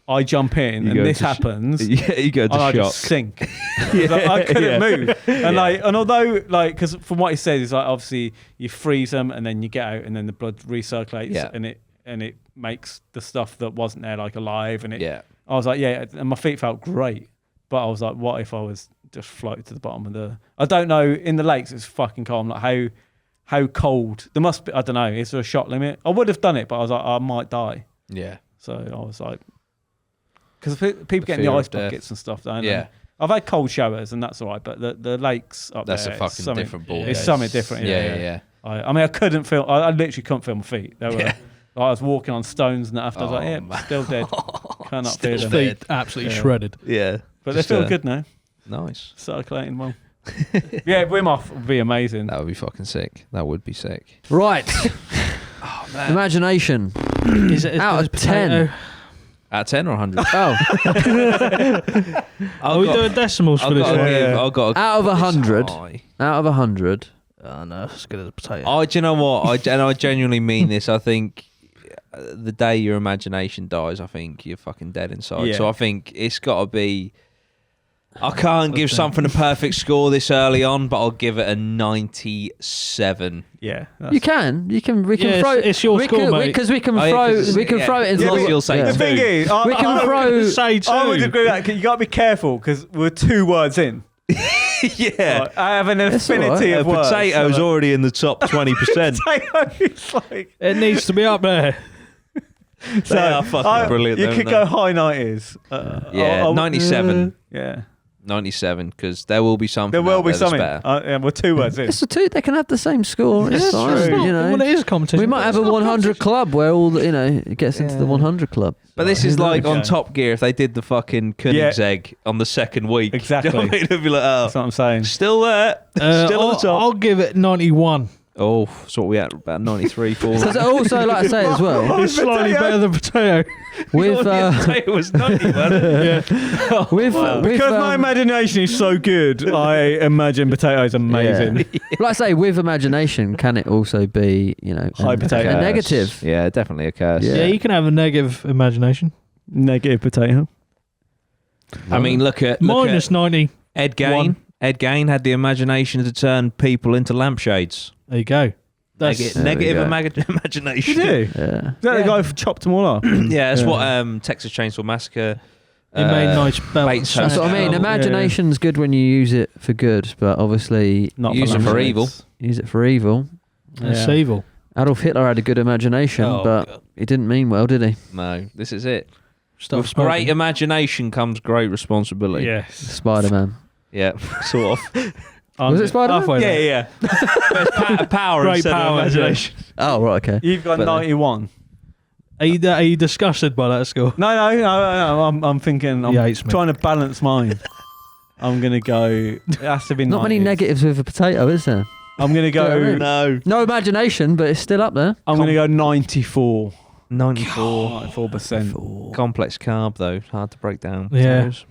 I jump in and this happens? You go to and I shock. just sink. I couldn't move. And and although because from what he says, it's like obviously you freeze them and then you get out and then the blood recirculates and it makes the stuff that wasn't there like alive. And I was like, and my feet felt great. But I was like, what if I was just floated to the bottom of the... I don't know, in the lakes it's fucking cold. Like how cold? There must be, I don't know, is there a shot limit? I would have done it, but I was like, I might die. Yeah. So I was like... Because people get in the ice buckets and stuff, don't they? I've had cold showers and that's all right, but the lakes up that's there... That's a fucking different ball. It's something different. Yeah. I mean, I literally couldn't feel my feet. They were I was walking on stones and that after. I was like, yeah, man. still dead. Cannot feel His them. feet absolutely shredded. Yeah. But they feel good now. Nice. Circulating well. Yeah, Wim Hof would be amazing. That would be fucking sick. That would be sick. Right. Imagination. Is it as Out good of as potato? 10. Out of 10 or 100? Oh, Are we doing decimals for this one? I've got out of 100. high. Out of 100. Oh, no, it's as good as a potato. Oh, do you know what? I genuinely mean this. I think the day your imagination dies, I think you're fucking dead inside. Yeah. So I think it's got to be. I can't give something a perfect score this early on, but I'll give it a 97. Yeah. You can. We can Yeah, throw. it's your score, mate. Because we can Oh, yeah, throw. 'cause We can yeah, throw it into yeah, the. but you'll say yeah. The thing is, We can throw. Say two. I would agree with that. You got to be careful because we're 2 words in. Yeah. Like, I have an It's all affinity right. of words. Potato's so already in the top 20%. potatoes, like, It needs to be up there. They are fucking brilliant. You don't could they? go high 90s. Yeah, 97. Yeah. 97, because there will be something. There will out be there that's something. better. Yeah, we're 2 words in. It's the two. They can have the same score. It's That's fine. true. You Well, know. it is a competition. We might have a It's not 100 club where all the, it gets into the 100 club. But this Who is like knows? on Top Gear if they did the fucking Koenigsegg on the second week. Exactly. Do you know what I mean? It'd be like, oh, That's what I'm saying. still there. Still at the top. I'll give it 91. Oh, so what we at about 93 for. So also, like I say as well, It's slightly better than potato. with it was 90, wasn't it? Yeah. with Because my imagination is so good, I imagine potatoes amazing. Yeah. Like I say, with imagination, can it also be High potato. a negative? Yeah, definitely a curse. Yeah. Yeah, you can have a negative imagination. Negative potato. I mean, look at Minus 90. Ed Gain. One. Ed Gain had the imagination to turn people into lampshades. There you go. That's Negative go. imagination. You do? Is Yeah. that the guy who chopped them all up? Yeah, that's what Texas Chainsaw Massacre. It made nice belts. Bates That's what I mean. Yeah. Imagination's good when you use it for good, but obviously Not Use it for lampshades. evil. use it for evil. That's Yeah. evil. Adolf Hitler had a good imagination, Oh, but God. he didn't mean well, did he? No, this is it. Stop With smoking. great imagination comes great responsibility. Yes. Spider-Man. Yeah, sort of. Was it Spider-Man? Halfway there. yeah. There's power Great instead power, of imagination. Oh, right, okay. You've got But- 91. Are you disgusted by that score? No. I'm thinking. He I'm hates me. trying to balance mine. I'm gonna go. It has to be Not many 90s. negatives with a potato, is there? I'm gonna Do you know what I go. mean? No. No imagination, but it's still up there. I'm gonna go 94. 94. 94%. Complex carb though, hard to break down. Yeah. Potatoes.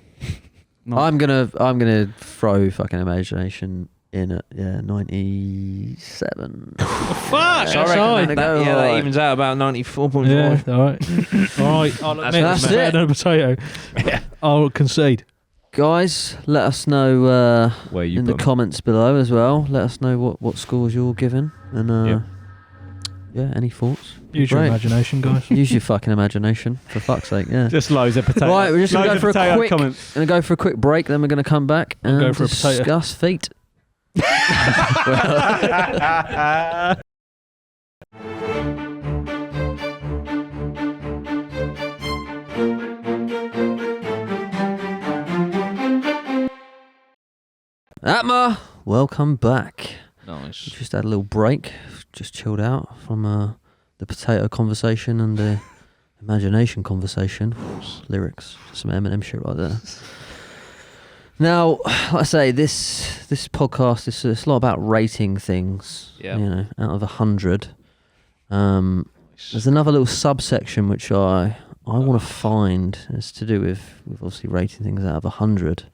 I'm gonna throw fucking imagination in at 97. Fuck! So I That's reckon high. that evens out about 94.5. Yeah, all right. All right. I'll admit That's it's it. better than a potato. I'll concede. Guys, let us know Where you in the put 'em. comments below as well. Let us know what scores you're giving, and any thoughts. Use your Great. imagination, guys. Use your fucking imagination, for fuck's sake. Yeah. Just loads of potatoes. Right, we're just gonna Loads go of for a potato quick. comments. Gonna go for a quick break. Then we're gonna come back and go for a potato. discuss feet. APMA, welcome back. Nice. We just had a little break, just chilled out from the potato conversation and the imagination conversation. Lyrics, some Eminem shit right there. Now, like I say, this podcast is it's a lot about rating things. Yeah. Out of 100. There's another little subsection which I want to find. It's to do with obviously rating things out of 100.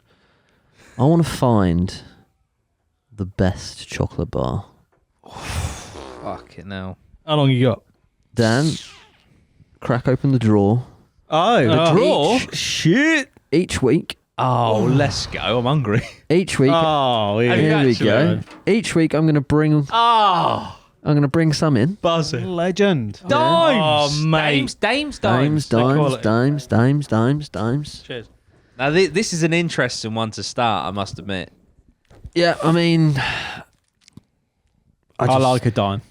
I want to find the best chocolate bar. Fuck it now. How long you got? Dan, crack open the drawer. Oh, drawer? Shit. Each week. Oh, let's go. I'm hungry. Each week. Oh, yeah. Here we go. Excellent. Each week I'm gonna bring some in. Buzzing. Legend. Oh, mate. Dimes, quality. dimes. Cheers. Now, this is an interesting one to start, I must admit. Yeah, I mean, I like a dime.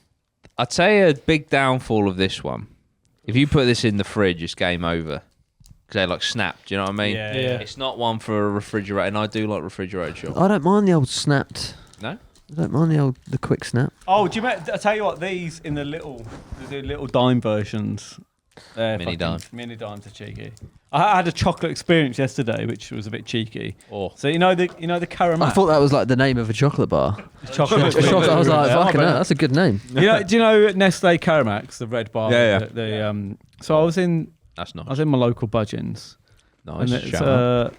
I'd say a big downfall of this one. If you put this in the fridge, it's game over. Because they like snap, do you know what I mean? Yeah. It's not one for a refrigerator, and I do like refrigerated chocolate. I don't mind the old snapped. No? I don't mind the quick snap. Oh, do you remember? I tell you what, these in the little dime versions. Mini dime. Mini dimes are cheeky. I had a chocolate experience yesterday, which was a bit cheeky. Oh. So you know the caramel. I thought that was like the name of a chocolate bar. Chocolate. I was like, fucking hell, that's a good name. Do you know Nestle Caramax, the red bar? Yeah. So I was in That's nice. I was in my local Budgeons. Nice. And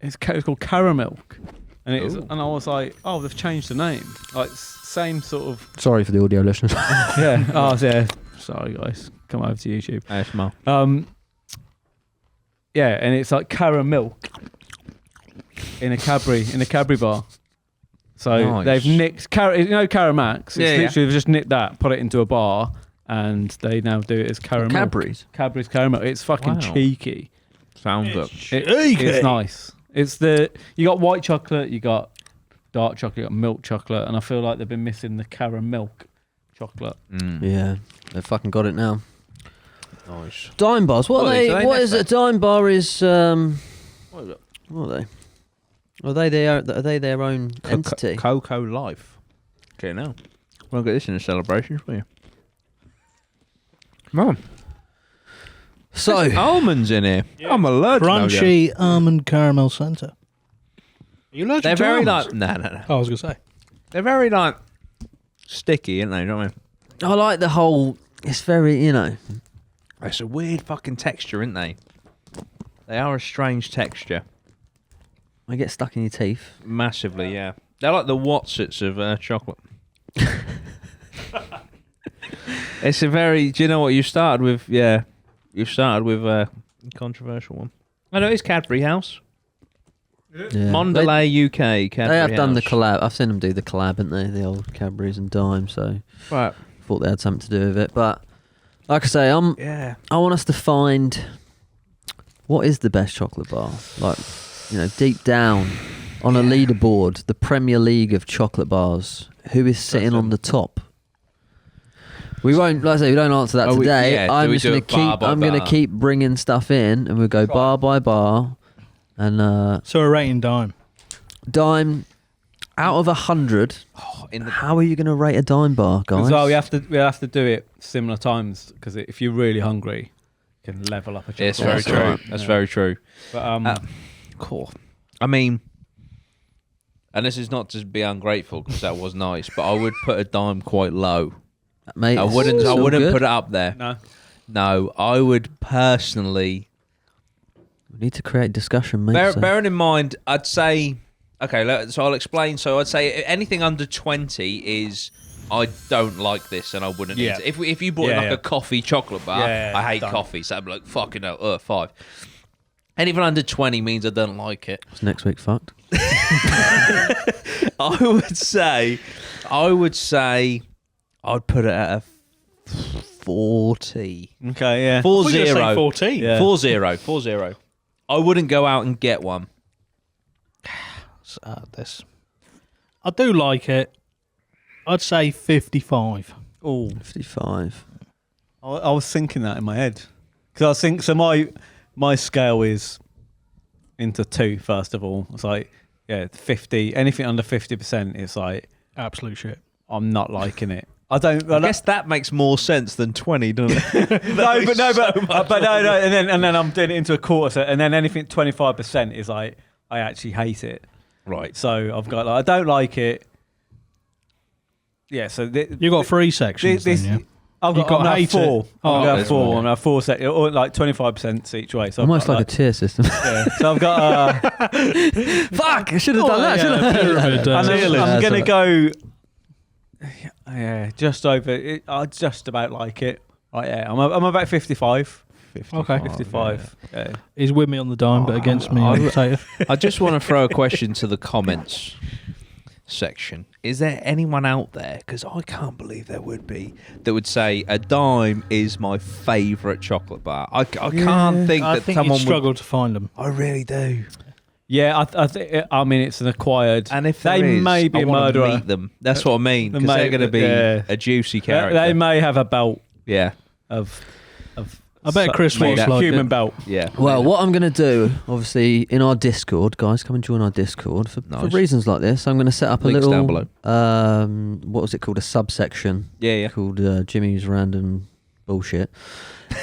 it's called Caramilk. And I was like, oh, they've changed the name. Like same sort of. Sorry for the audio listeners. Yeah. Oh yeah. Sorry guys. Come over to YouTube. ASMR. Yeah, and it's like Caramilk in a Cadbury bar. So Nice. they've nicked Caramax. It's Yeah, literally they've just nicked that, put it into a bar, and they now do it as Caramilk. Cadbury's Caramilk. It's fucking Wow. cheeky. Sounds good. It's nice. You got white chocolate, you got dark chocolate, you got milk chocolate, and I feel like they've been missing the Caramilk chocolate. Yeah, they've fucking got it now. Nice. Dime bars. What are they? What is a dime bar? Is What is it? what are they? Are they their own entity? Cocoa Life. Okay, now we'll get this in a celebration for you. Mum, So almonds in here. I'm allergic. Crunchy almond caramel centre. Are you allergic They're to very almonds? no. Oh, I was going to say. They're very sticky, aren't they? You know what I mean? I like the whole. It's very, It's a weird fucking texture, aren't they? They are a strange texture. They get stuck in your teeth. Massively, yeah. They're like the Watsits of chocolate. It's a very. Do you know what you started with? Yeah, you started with a controversial one. I know it's Cadbury House. Yeah. Mondelez UK. Cadbury They have done the House. collab. I've seen them do the collab, haven't they? The old Cadbury's and Dime. So Right. thought they had something to do with it. But like I say, Yeah. I want us to find what is the best chocolate bar. Like, deep down on a leaderboard, the Premier League of chocolate bars. Who is sitting on the top? We won't, like I say, we don't answer that today. I'm just going to keep. I'm going to keep bringing stuff in, and we'll go bar by bar. And So a rating dime. dime out of 100. How are you going to rate a dime bar, guys? So we have to do it similar times because if you're really hungry, you can level up a chocolate. It's very That's true. right. That's very true. But Cool. I mean, and this is not to be ungrateful because that was nice, but I would put a dime quite low. Mate, I it's wouldn't all put good. it up there. no. No, I would personally. We need to create discussion, mate. Bearing in mind, I'd say. Okay, so I'll explain. So I'd say anything under 20 is. I don't like this, and I wouldn't. Yeah. Eat it. If you bought a coffee chocolate bar, Yeah, I hate done. coffee, so I'd be like, fucking hell, 5. Anything under 20 means I don't like it. It's next week fucked. I would say, I'd put it at a 40. Okay, yeah. 4-0. 14. Yeah. 4-0. I wouldn't go out and get one. This. I do like it. I'd say 55. Oh, 55. I was thinking that in my head because I think so. My scale is into 2. First of all, it's like 50. Anything under 50%, it's like Absolute shit. I'm not liking it. I guess that makes more sense than 20, doesn't it? no, and then I'm doing it into a quarter, and then anything 25% is like I actually hate it. Right. So I've got I don't like it. Yeah. So You got 3 sections. this, then, yeah? I've got, got I'm gonna have hate it. 4. Oh, I'm gonna have there's 4. more. I'm gonna have 4 set, or like 25% each way. So Almost like a tier system. yeah. So I've got. Fuck! I should have done that. shouldn't I? pyramid, And tier list. I'm gonna That's go. Yeah, just over. I just about like it. Right, yeah, I'm about 55. 50, Okay. 55. Yeah. He's with me on the dime, but against me on the potato. I just want to throw a question to the comments section. Is there anyone out there, because I can't believe there would be, that would say a dime is my favourite chocolate bar? I can't think I that think someone you'd struggle to find them. I really do. Yeah, I mean, it's an acquired. And if they there is, may be I a wanna murderer, meet them. That's what I mean. Because they're going to be a juicy character. they may have a belt Yeah. of I bet Chris made was that like human it. belt. Yeah. Well, what I'm going to do, obviously, in our Discord, guys, come and join our Discord for Nice. reasons like this. I'm going to set up a Links little, down below. what was it called? A subsection Yeah. called Jimmy's Random Bullshit.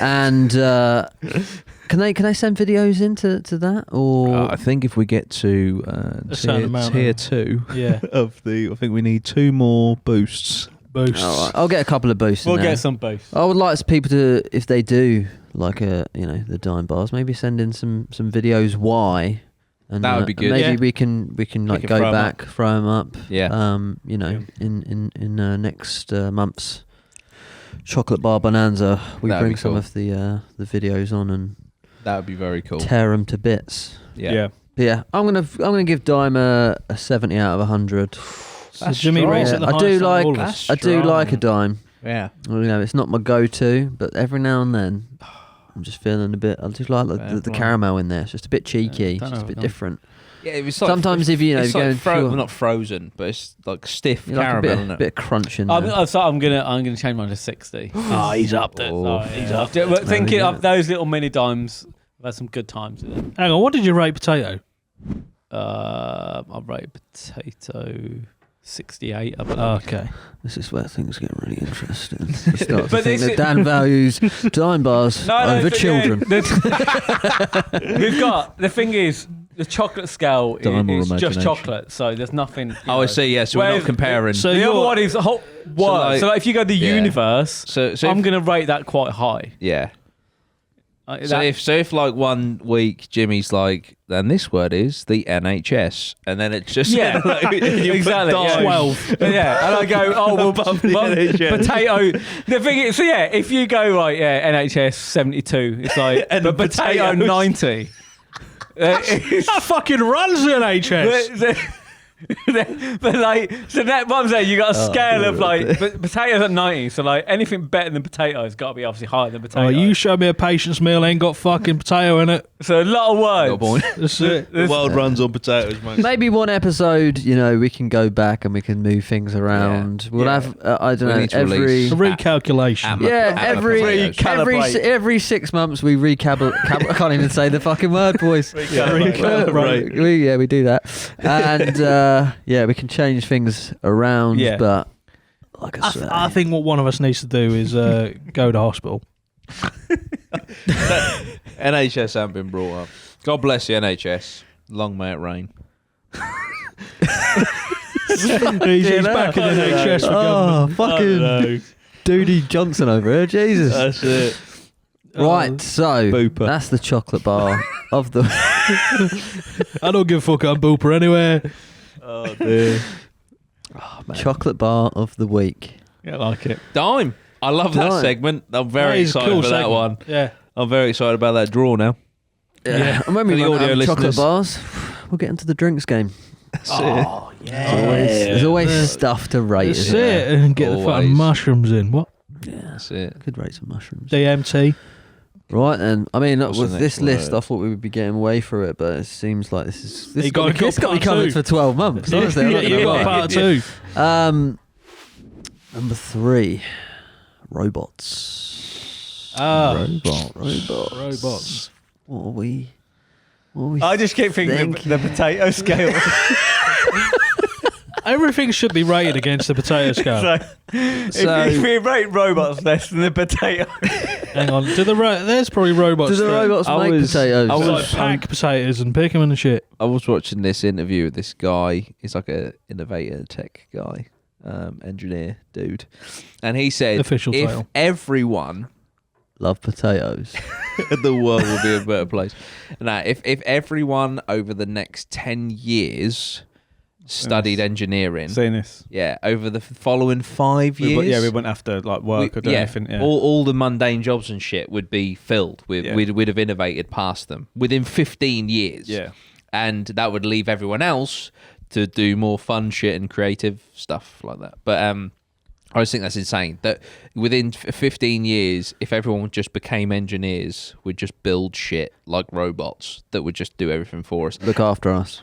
And can they send videos into that or? I think if we get to A certain amount tier of- 2 Yeah. of the, I think we need 2 more boosts. Boosts. All right, I'll get a couple of boosts. We'll in there. get some boosts. I would like people to, if they do like the dime bars, maybe send in some videos why. And That would be good. Maybe Yeah. we can like can go throw 'em back, throw them up. Yeah. In next month's chocolate bar bonanza, we That'd bring be some cool. of the videos on and That would be very cool. tear them to bits. Yeah. But yeah, I'm gonna give Dime a 70 out of 100. So Jimmy rates it the I do highest out of like all of us. I do like a Dime. Yeah. Well, it's not my go-to, but every now and then, I'm just feeling a bit. I just like the caramel in there. It's just a bit cheeky, don't just a know, bit no. different. Yeah, it was like, Sometimes if it's you're like going pure, not frozen, but it's like stiff you like caramel, a isn't it? bit of crunch in there. I'm gonna change mine to 60. Oh, he's up there. He's up. But thinking yeah. of those little mini dimes, I've had some good times with them. Hang on, what did you rate potato? I'll rate potato 68. I believe. Okay. This is where things get really interesting. You start to But think this that is- Dan values Dime bars over but children. We've got the thing is the chocolate scale Dime or is just imagination. chocolate, so there's nothing. you Oh, I know. see. Yeah, so we're not Whereas- comparing. So The other you're- one is a whole world. So, like- if you go the yeah. universe, So I'm if- gonna rate that quite high. yeah. That- So if like one week Jimmy's like, then this word is the NHS, and then it's just Yeah, like, you put exactly. dime. 12. Yeah, and I go, oh well, potato. The thing is, so yeah, if you go right, yeah, NHS 72, it's like, And but potato potatoes. 90. That fucking runs the NHS. but like, so that what I'm saying, you got a scale of like potatoes at 90, so like anything better than potato has got to be obviously higher than potato. Oh, you show me a patient's meal ain't got fucking potato in it. So a lot of Little boy. words. That's it. The world runs on potatoes, mate. Maybe one episode, we can go back and we can move things around. We'll Yeah. have, I don't We know, need to every. release- A recalculation. APMA. Yeah, APMA every potatoes. every 6 months we I can't even say the fucking word, boys. Recalibrate. We do that, and we can change things around. Yeah. But like I say, I think what one of us needs to do is go to hospital. NHS haven't been brought up. God bless the NHS. Long may it rain. He's back in the NHS for government. fucking Doody Johnson over here, Jesus. That's it. Right, so Booper. that's the chocolate bar of the. I don't give a fuck. I'm Booper anyway. Oh, dear. Chocolate bar of the week. Yeah, I like it. Dime. I love that Dime. segment. I'm very That is a excited cool for that segment. one. Yeah. I'm very excited about that draw now. Yeah, and when we For the run out audio of chocolate listeners. bars, we'll get into the drinks game. Oh, There's always stuff to rate. That's isn't there? it. And get the Always. fucking mushrooms in. What? Yeah, That's it. could rate some mushrooms. DMT. Right, and I mean, What's the with next this list, word? I thought we would be getting away through it, but it seems like this You got gotta me go covered part for 12 months. Honestly, I'm Yeah, not gonna you got lie. part two. Number 3, robots. Robots. What are we? I just keep thinking the potato scale. Everything should be rated against the potato scale. If we rate robots less than the potato, Hang on. There's probably robots. Do the that robots I make was- potatoes? I was- like pack potatoes and pick them and shit. I was watching this interview with this guy. He's like a innovator tech guy, engineer dude, and he said Official if title. everyone Love potatoes. the world will be a better place. Now, if everyone over the next 10 years studied engineering, seeing this. yeah, over the following 5 years, We wouldn't have to like work or do anything. Yeah. all the mundane jobs and shit would be filled with. Yeah. We'd have innovated past them within 15 years. Yeah. And that would leave everyone else to do more fun shit and creative stuff like that. But I just think that's insane. That within 15 years, if everyone just became engineers, would just build shit like robots that would just do everything for us, Look after us.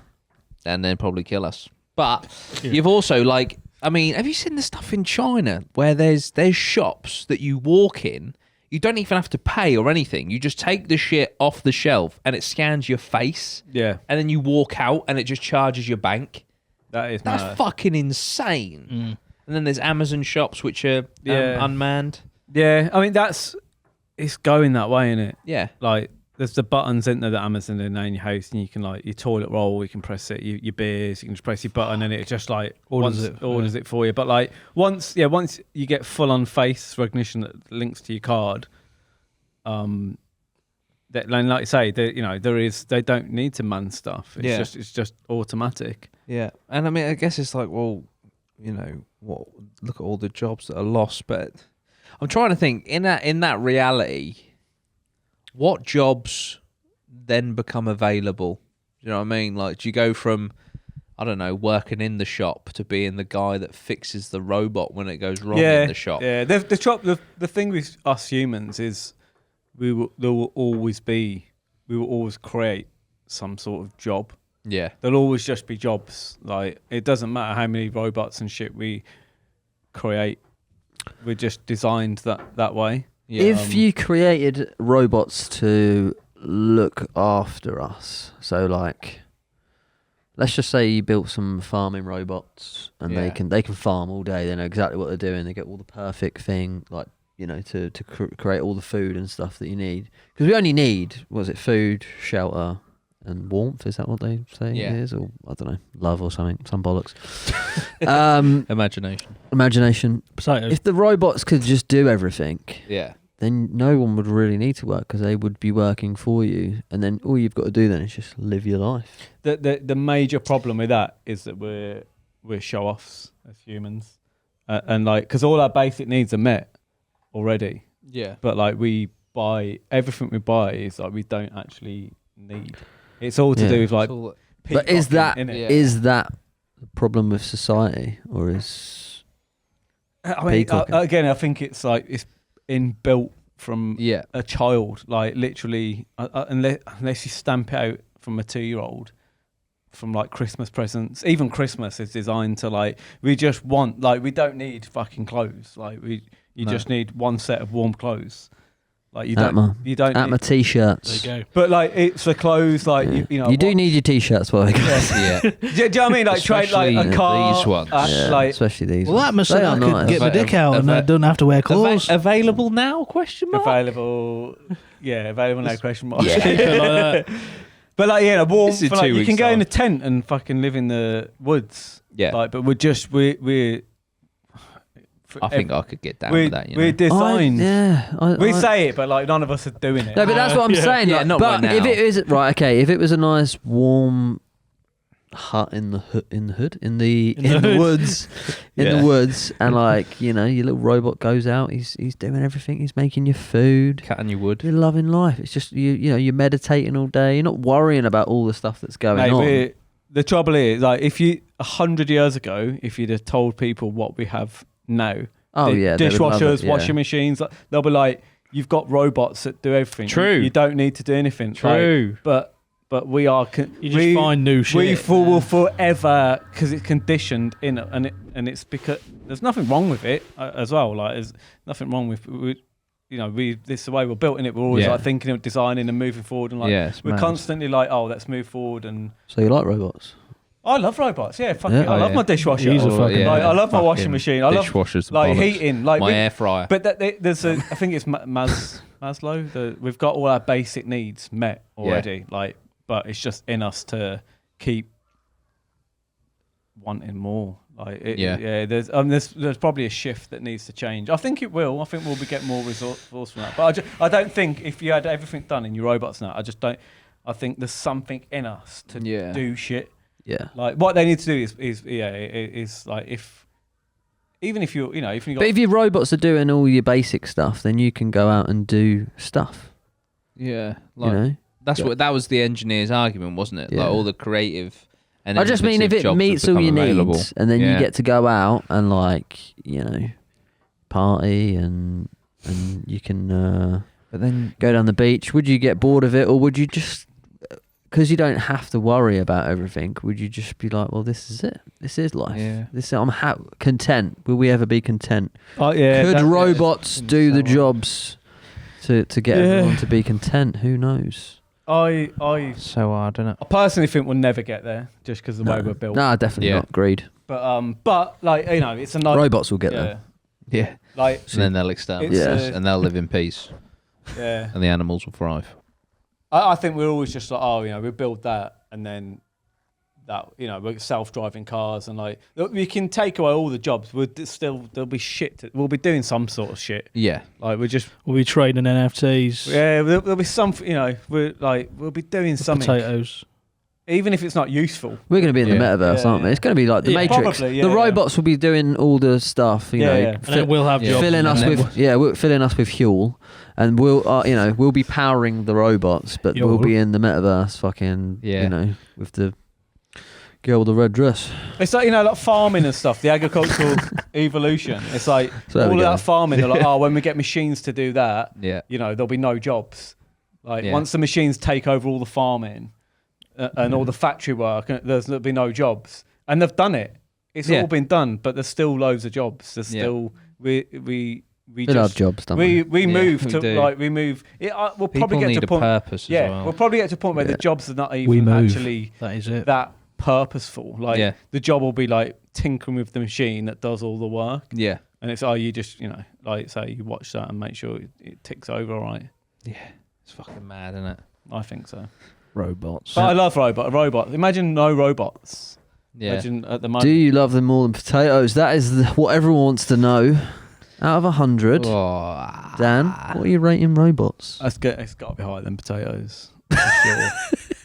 and then probably kill us. But you've also have you seen the stuff in China where there's shops that you walk in? you don't even have to pay or anything. You just take the shit off the shelf and it scans your face. Yeah, And then you walk out and it just charges your bank. that's That's fucking insane. And then there's Amazon shops which are unmanned. Yeah, I mean it's going that way, isn't it? Yeah. Like there's the buttons in there that Amazon in there in your house, and you can like your toilet roll, you can press it, your beers, you can just press your button, and it just like orders it for you. But like once you get full on face recognition that links to your card, that like you say, they don't need to man stuff. It's just automatic. Yeah. And I mean, I guess it's like, well, look at all the jobs that are lost, but I'm trying to think in that reality, what jobs then become available? Do you know what I mean? Like, do you go from, I don't know, working in the shop to being the guy that fixes the robot when it goes wrong in the shop? Yeah, the thing with us humans is we will always create some sort of job. Yeah. There'll always just be jobs. Like, it doesn't matter how many robots and shit we create. We're just designed that way. Yeah. If you created robots to look after us, so like, let's just say you built some farming robots and they can farm all day. They know exactly what they're doing. They get all the perfect thing, like, to create all the food and stuff that you need. Because we only need, food, shelter, and warmth. Is that what they say it is? Or I don't know, love or something, some bollocks. Imagination. Potatoes. If the robots could just do everything, then no one would really need to work because they would be working for you, and then all you've got to do then is just live your life. The major problem with that is that we're show offs as humans, and like, because all our basic needs are met already. Yeah. But like, everything we buy is like we don't actually need. It's all to do with like. But is that innit? The problem with society, or is? I mean, again, I think it's like it's inbuilt from a child. Like literally, unless you stamp it out from a 2-year-old, from like Christmas presents. Even Christmas is designed to like, we just want, like, we don't need fucking clothes. Like you just need one set of warm clothes. Like you don't APMA t-shirts. There you go. But like, it's the clothes, like you do need your t-shirts, by the way. Yeah. Do you know what I mean? Like trade like a car. These ones. Like, especially these. Well, that must say I could get my dick out and I don't have to wear clothes. Available now? Question mark. available now? Question mark. Keep it like that. But like, warm. This is Like, 2 you weeks can go on. in a tent and fucking live in the woods. Yeah. Like, but we're. I think I could get down with that. We're designed. We I say it, but like none of us are doing it. No, but that's what I'm saying. Yeah, like, not but right now. if it is if it was a nice warm hut in the woods, the woods, and like your little robot goes out, he's doing everything. He's making your food, Cutting your wood. you're loving life. It's just you're meditating all day. You're not worrying about all the stuff that's going on. The trouble is, like, if you 100 years ago, if you'd have told people what we have now, Oh yeah, they would love dishwashers, it, washing machines, like, they'll be like, you've got robots that do everything. True. You don't need to do anything. True. Like, but we are. You just find new shit. We will forever, because it's conditioned in it, and it's because there's nothing wrong with it as well. Like, there's nothing wrong with this is the way we're built in it. We're always like thinking of designing and moving forward, and like we're constantly like, oh, let's move forward. And So you like robots? I love robots. Yeah, fuck it. I love my dishwasher. He's a fucking- Like, I love my washing machine. I love dishwashers, like bollocks. heating, like My air fryer. But there's I think it's Maslow. We've got all our basic needs met already. Like, but it's just in us to keep wanting more. Like, there's probably a shift that needs to change. I think it will. I think we'll be getting more resource from that. But I don't think if you had everything done in your robots now, I just don't. I think there's something in us to do shit. Yeah. Like, what they need to do is like, if even if you got, But if your robots are doing all your basic stuff, then you can go out and do stuff. Yeah. Like, You know. that was the engineer's argument, wasn't it? Yeah. Like, all the creative and I just mean if it jobs meets have all your become available. needs, and then you get to go out and like party and you can But then go down the beach. Would you get bored of it, or would you just, because you don't have to worry about everything, would you just be like, well, this is it. This is life. Yeah. I'm content. Will we ever be content? yeah, Could robots do the jobs to get everyone to be content. Who knows? I So hard, isn't it? personally think we'll never get there just because of the way we're built. No, definitely not. Agreed. But like it's a nice Robots will get there. Yeah. Like And then they'll exterminate It's, us, and they'll live in peace, yeah. and the animals will thrive. I think we're always just like, we build that, and then that, we're self-driving cars, and like we can take away all the jobs. There'll be shit. We'll be doing some sort of shit. Yeah. Like We'll be trading NFTs. Yeah, there'll be some. We'll be doing something. Potatoes. Even if it's not useful. We're going to be in the metaverse, aren't we? It's going to be like the Matrix. Probably, the robots will be doing all the stuff, And then we'll have jobs. filling us with fuel, and we'll be powering the robots, but we'll be in the metaverse, with the girl with the red dress. It's like like farming and stuff, the agricultural evolution. It's like all of that farming. They're like, when we get machines to do that, there'll be no jobs. Like once the machines take over all the farming. And all the factory work, there'll be no jobs, and they've done it. It's all been done, but there's still loads of jobs. There's still we just have jobs, don't we move we to do. like we move. We'll probably People get need to a point. purpose as well. We'll probably get to a point where the jobs are not even actually That is it. that purposeful. Like the job will be like tinkering with the machine that does all the work. Yeah. And it's you just like say you watch that and make sure it ticks over all right. Yeah. It's fucking mad, isn't it? I think so. Robots. But I love robots. Imagine no robots. Yeah. Imagine at the moment. Do you love them more than potatoes? That is what everyone wants to know. Out of 100, Dan, what are you rating robots? It's got to be higher than potatoes. For sure.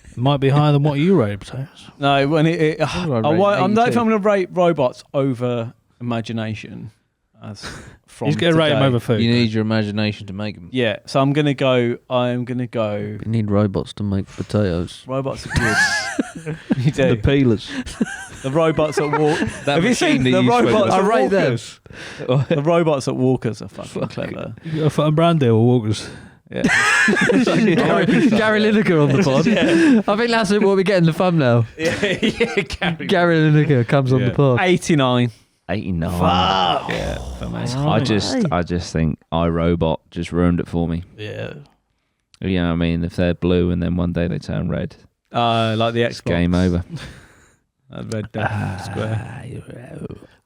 It might be higher than what you rate potatoes. No, when I don't think I'm 82. going to rate robots over imagination. He's going to rate them over food. You need your imagination to make them. Yeah, so I'm going to go. You need robots to make potatoes. Robots are good. You do. The peelers. The robots at walk. That Have you machine seen that the you robots spoke at I rate them. Walkers? The robots at Walkers are fucking clever. You got a foot and brand deal with Walkers. Yeah. Gary Lineker on the pod. I think that's what we get in the thumbnail. Gary Lineker comes on the pod. 89. 89. Fuck. Yeah. For me. I just think iRobot just ruined it for me. Yeah. You know what I mean? If they're blue and then one day they turn red, Like the it's Xbox. game over. Red Death Square.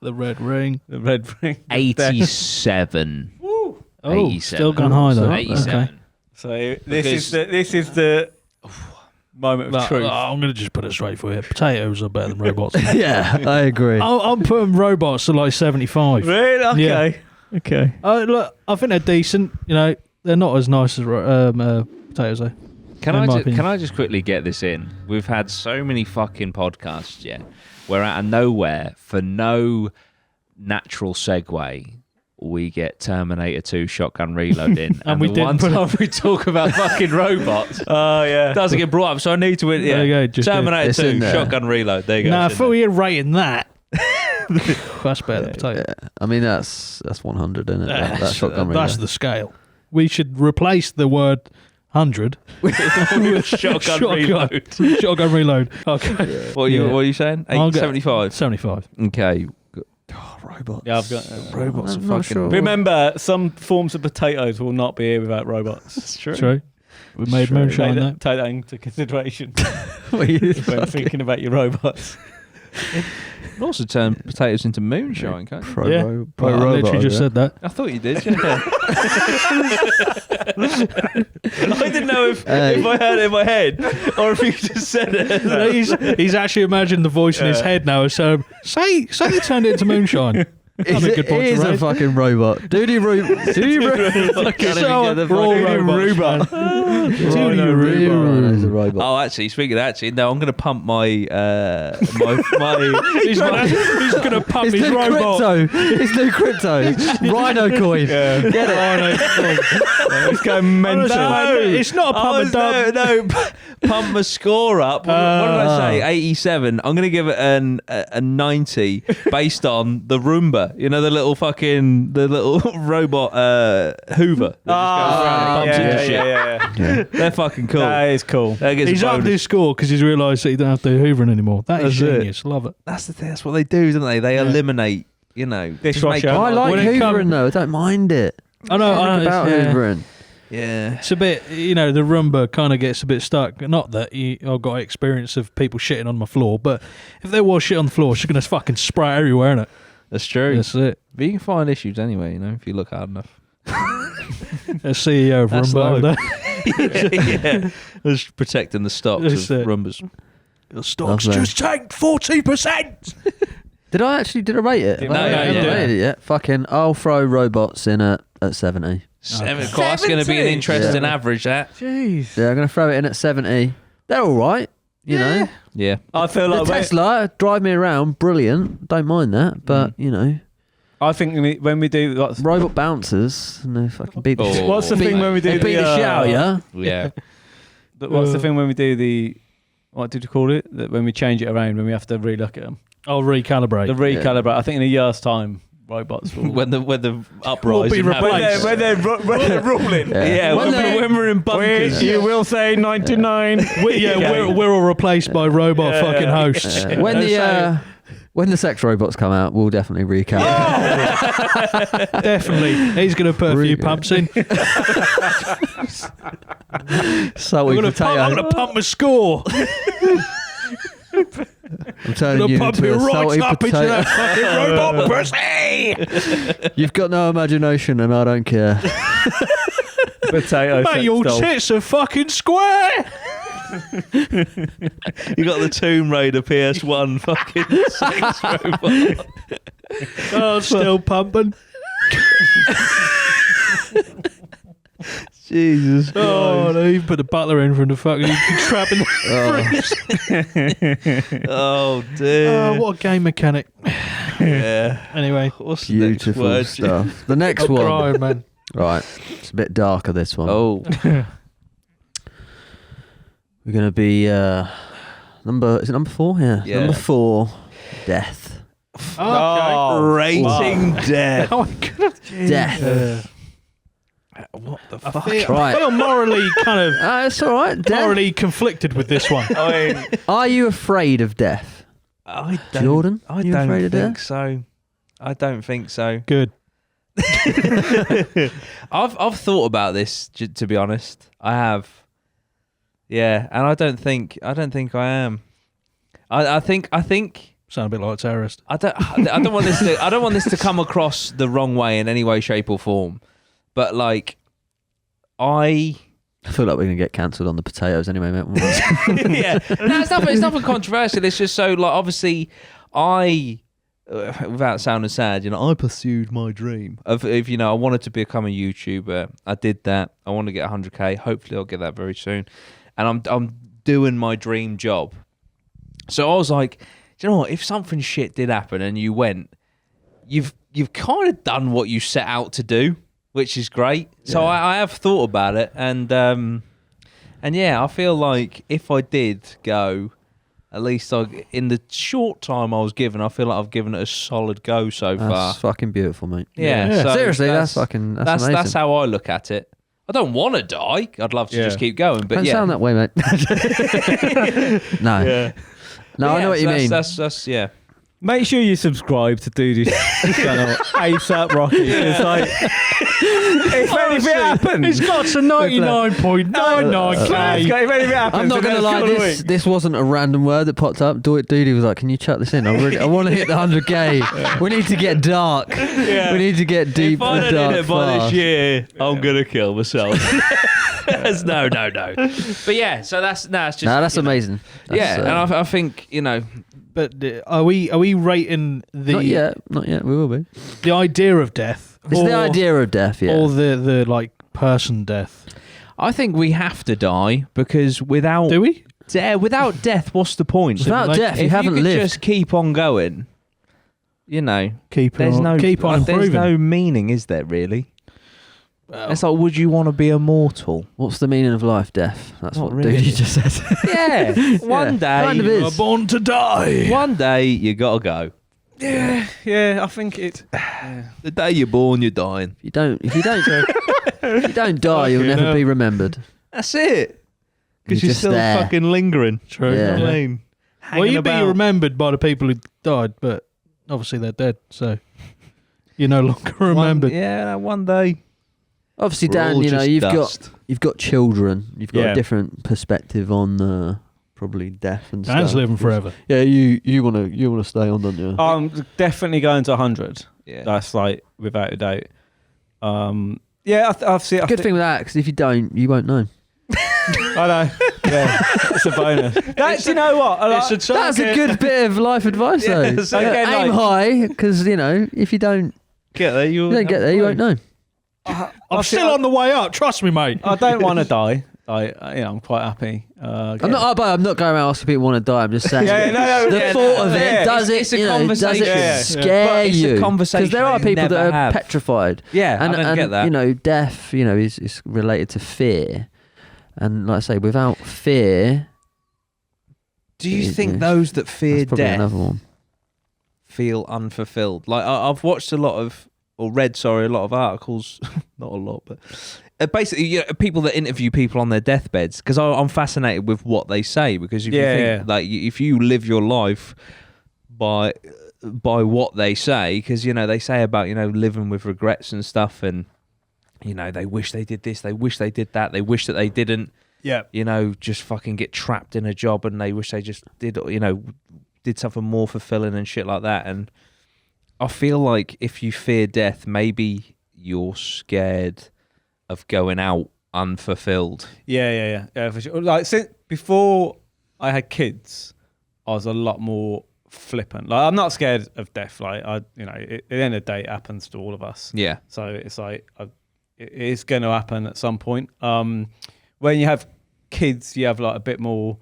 The red ring. The red ring. 87. Woo. Oh, 87. still gone high though. 87. Okay. So this is the moment of truth. I'm going to just put it straight for you. Potatoes are better than robots. Yeah, I agree. I'm putting robots to like 75. Really? Okay. Yeah. Okay. Look, I think they're decent. They're not as nice as potatoes though. Can In my opinion. I just quickly get this in? We've had so many fucking podcasts, where out of nowhere, for no natural segue, we get Terminator 2 Shotgun Reload in. And we the didn't one put it- time we talk about fucking robots, Oh yeah. doesn't get brought up, so I need to win. Yeah. There you go, just Terminator it's in 2 there. Shotgun Reload. There you go. Nah, I it's in thought you're rating that. That's better than potato. Yeah. I mean, that's 100, isn't it? That shotgun That's reload. the scale. We should replace the word 100 there. Shotgun Reload. Shotgun reload. Okay. What are you saying? I'll go- 75. 75. Okay. Robots. Yeah, I've got. Robots are I'm not fucking. sure. Remember, some forms of potatoes will not be here without robots. It's True. We made moonshine there. Take that into consideration What are you when thinking about your robots. You can also turn potatoes into moonshine, can't you? Yeah. I literally just said that. I thought you did. Yeah. I didn't know if I heard it in my head or if you just said it. He's actually imagined the voice in his head now. So say you turned it into moonshine. That'd be a good point It is to a raise. fucking robot. Duty robot. Is a robot. Oh, actually, speaking of that, no, I'm going to pump my He's gonna pump It's his new robot. crypto. It's new crypto. Rhino coin. Get it? It's going mental. No, it's not a pump and dump. No, pump my score up. What did I say? 87. I'm going to give it a 90 based on the Roomba. You know, the little robot Hoover. that just goes around and pumps into shit. They're fucking cool. That is cool. That gets He's a upped bonus. his score because he's realised that he don't have to do hoovering anymore. That is That's it. genius. Love it. That's the thing. That's what they do, don't they? They eliminate, just Dishwasher. make- I like When it hoovering come- though. I don't mind it. I know. About yeah. hoovering. Yeah. It's a bit, the Roomba kind of gets a bit stuck. Not that I've got experience of people shitting on my floor, but if there was shit on the floor, she's going to fucking spray it everywhere, innit? That's true. That's it. But you can find issues anyway, if you look hard enough. A CEO of That's Roomba over there. yeah. Just protecting the stocks That's of it. Roombas. Your stocks Lovely. just tanked 40%. Did I rate it? No, I haven't you didn't. rated it yet. Fucking, I'll throw robots in at 70. That's going to be an interesting average, that. Jeez. Yeah, I'm going to throw it in at 70. They're all right, you know. Yeah. I feel The like Tesla, drive me around, brilliant. Don't mind that. But, I think when we do robot bouncers, and they fucking beat the Oh. shit. what's the thing when we do They beat the shit out of ya. Yeah. What's the thing when we do the what did you call it? That when we change it around, when we have to relook at them. I'll recalibrate. The recalibrate. I think in a year's time, robots will. when the uprising Will be happens. replaced. when they're ruling. Yeah, when we're in bunkers. You will say 99. We're all replaced by robot Yeah, fucking yeah. hosts. When the sex robots come out, we'll definitely recalibrate. Definitely. He's going to put a few pumps in. Salty I'm potato. going to pump my score. I'm turning I'm you going to pump it into a right salty up into potato. that fucking robot pussy. You've got no imagination, and I don't care. Potato. Mate, your tits are fucking square. You got the Tomb Raider PS1 fucking sex robot. Oh, still pumping. Jesus. Oh, no, you put the butler in from the fucking trap in the fridge. Oh dear. Oh, what a game mechanic. Yeah. Anyway. What's the next Beautiful word? stuff. The next I'm one. crying, man. Right. It's a bit darker, this one. Oh. We're going to be is it number 4? Yeah. Yeah. Number 4, death. Rating death. Death. What the I fuck? feel morally kind of It's all right. Death. morally conflicted with this one. I mean, Are you afraid of death? I don't, Jordan? I You don't afraid of think death? so. I don't think so. Good. I've thought about this, to be honest. I have. Yeah, and I don't think I am. I think Sound a bit like a terrorist. I don't want this to come across the wrong way in any way, shape, or form. But like, I feel like we're going to get cancelled on the potatoes anyway, mate. yeah, no, it's nothing controversial. It's just so like, obviously, without sounding sad, I pursued my dream of if I wanted to become a YouTuber. I did that. I want to get 100k. Hopefully, I'll get that very soon. And I'm doing my dream job. So I was like, do you know what? If something shit did happen and you went, you've kind of done what you set out to do, which is great. So I have thought about it, and yeah, I feel like if I did go, at least in the short time I was given, I feel like I've given it a solid go so far. That's fucking beautiful, mate. Yeah. So seriously, that's amazing. That's how I look at it. I don't want to die. I'd love to just keep going, but Don't yeah. sound that way, mate. No. Yeah. No, I know what you mean. That's yeah. Make sure you subscribe to Dude's channel, ASAP Rocky. It's like, if anything happens, It's got to 99.99k. if anything happens, I'm not going to lie, this wasn't a random word that popped up. Doody was like, can you chuck this in? I want to hit the 100k. We need to get dark. We need to get deep If I and don't dark hit it by fast. this year, I'm gonna kill myself. no. But yeah, so that's just That's amazing. That's, and I think But are we rating not yet. We will be. the idea of death? It's the idea of death, yeah. Or the like person death? I think we have to die because without Do we? without death, what's the point? Without death, you if haven't could lived. just keep on going, Keep there's on there's improving. no meaning, is there really? It's like, would you want to be immortal? What's the meaning of life? Death. That's Not what really. Doody just said. Yeah, one day, kind of You is. are born to die. one day you gotta go. Yeah, I think it. The day you're born, you're dying. If you don't die, you'll Fucking never hell. be remembered. That's it. Because You're you're just still there. fucking lingering. True. Yeah. You know what I mean? Well, Hanging you'd be about. remembered by the people who died, but obviously they're dead, so you're no longer remembered. One day. Obviously, We're Dan, all you know, just you've got children. You've got Yeah. a different perspective on probably death and Dan's stuff. living forever. Yeah, you wanna stay on, don't you? I'm definitely going to 100. Yeah. That's like without a doubt. Yeah, I've seen. Good thing with that, because if you don't, you won't know. I know. Yeah, it's a bonus. Do you know what? That's a good bit of life advice, though. Yeah, so again, Aim like- high, because you know, if you don't Get there, you don't get there, you won't know. I'm still on the way up. Trust me, mate. I don't want to die. I'm quite happy. I'm not going around asking people want to die. I'm just saying. no, The yeah, thought of it yeah, does it's a you know, does conversation. it Yeah. scare But it's a you? conversation Because there are they people that never are have. petrified. Yeah, and, I don't and, get that. You know, death, you know, is related to fear. And like I say, without fear, Do you Yeah, think yeah. those that fear that's probably death another one. feel unfulfilled? Like I've watched a lot of, or read, sorry, a lot of articles, not a lot, but basically, you know, people that interview people on their deathbeds, because I'm fascinated with what they say. Because if you think, like, if you live your life by what they say, because you know they say about, you know, living with regrets and stuff, and you know they wish they did this, they wish they did that, they wish that they didn't. Yeah. You know, just fucking get trapped in a job, and they wish they just did, you know, did something more fulfilling and shit like that. And I feel like if you fear death, maybe you're scared of going out unfulfilled. Yeah, for sure. Like since before I had kids, I was a lot more flippant. Like I'm not scared of death. Like at the end of the day, it happens to all of us. Yeah. So it's like it is going to happen at some point. When you have kids, you have like a bit more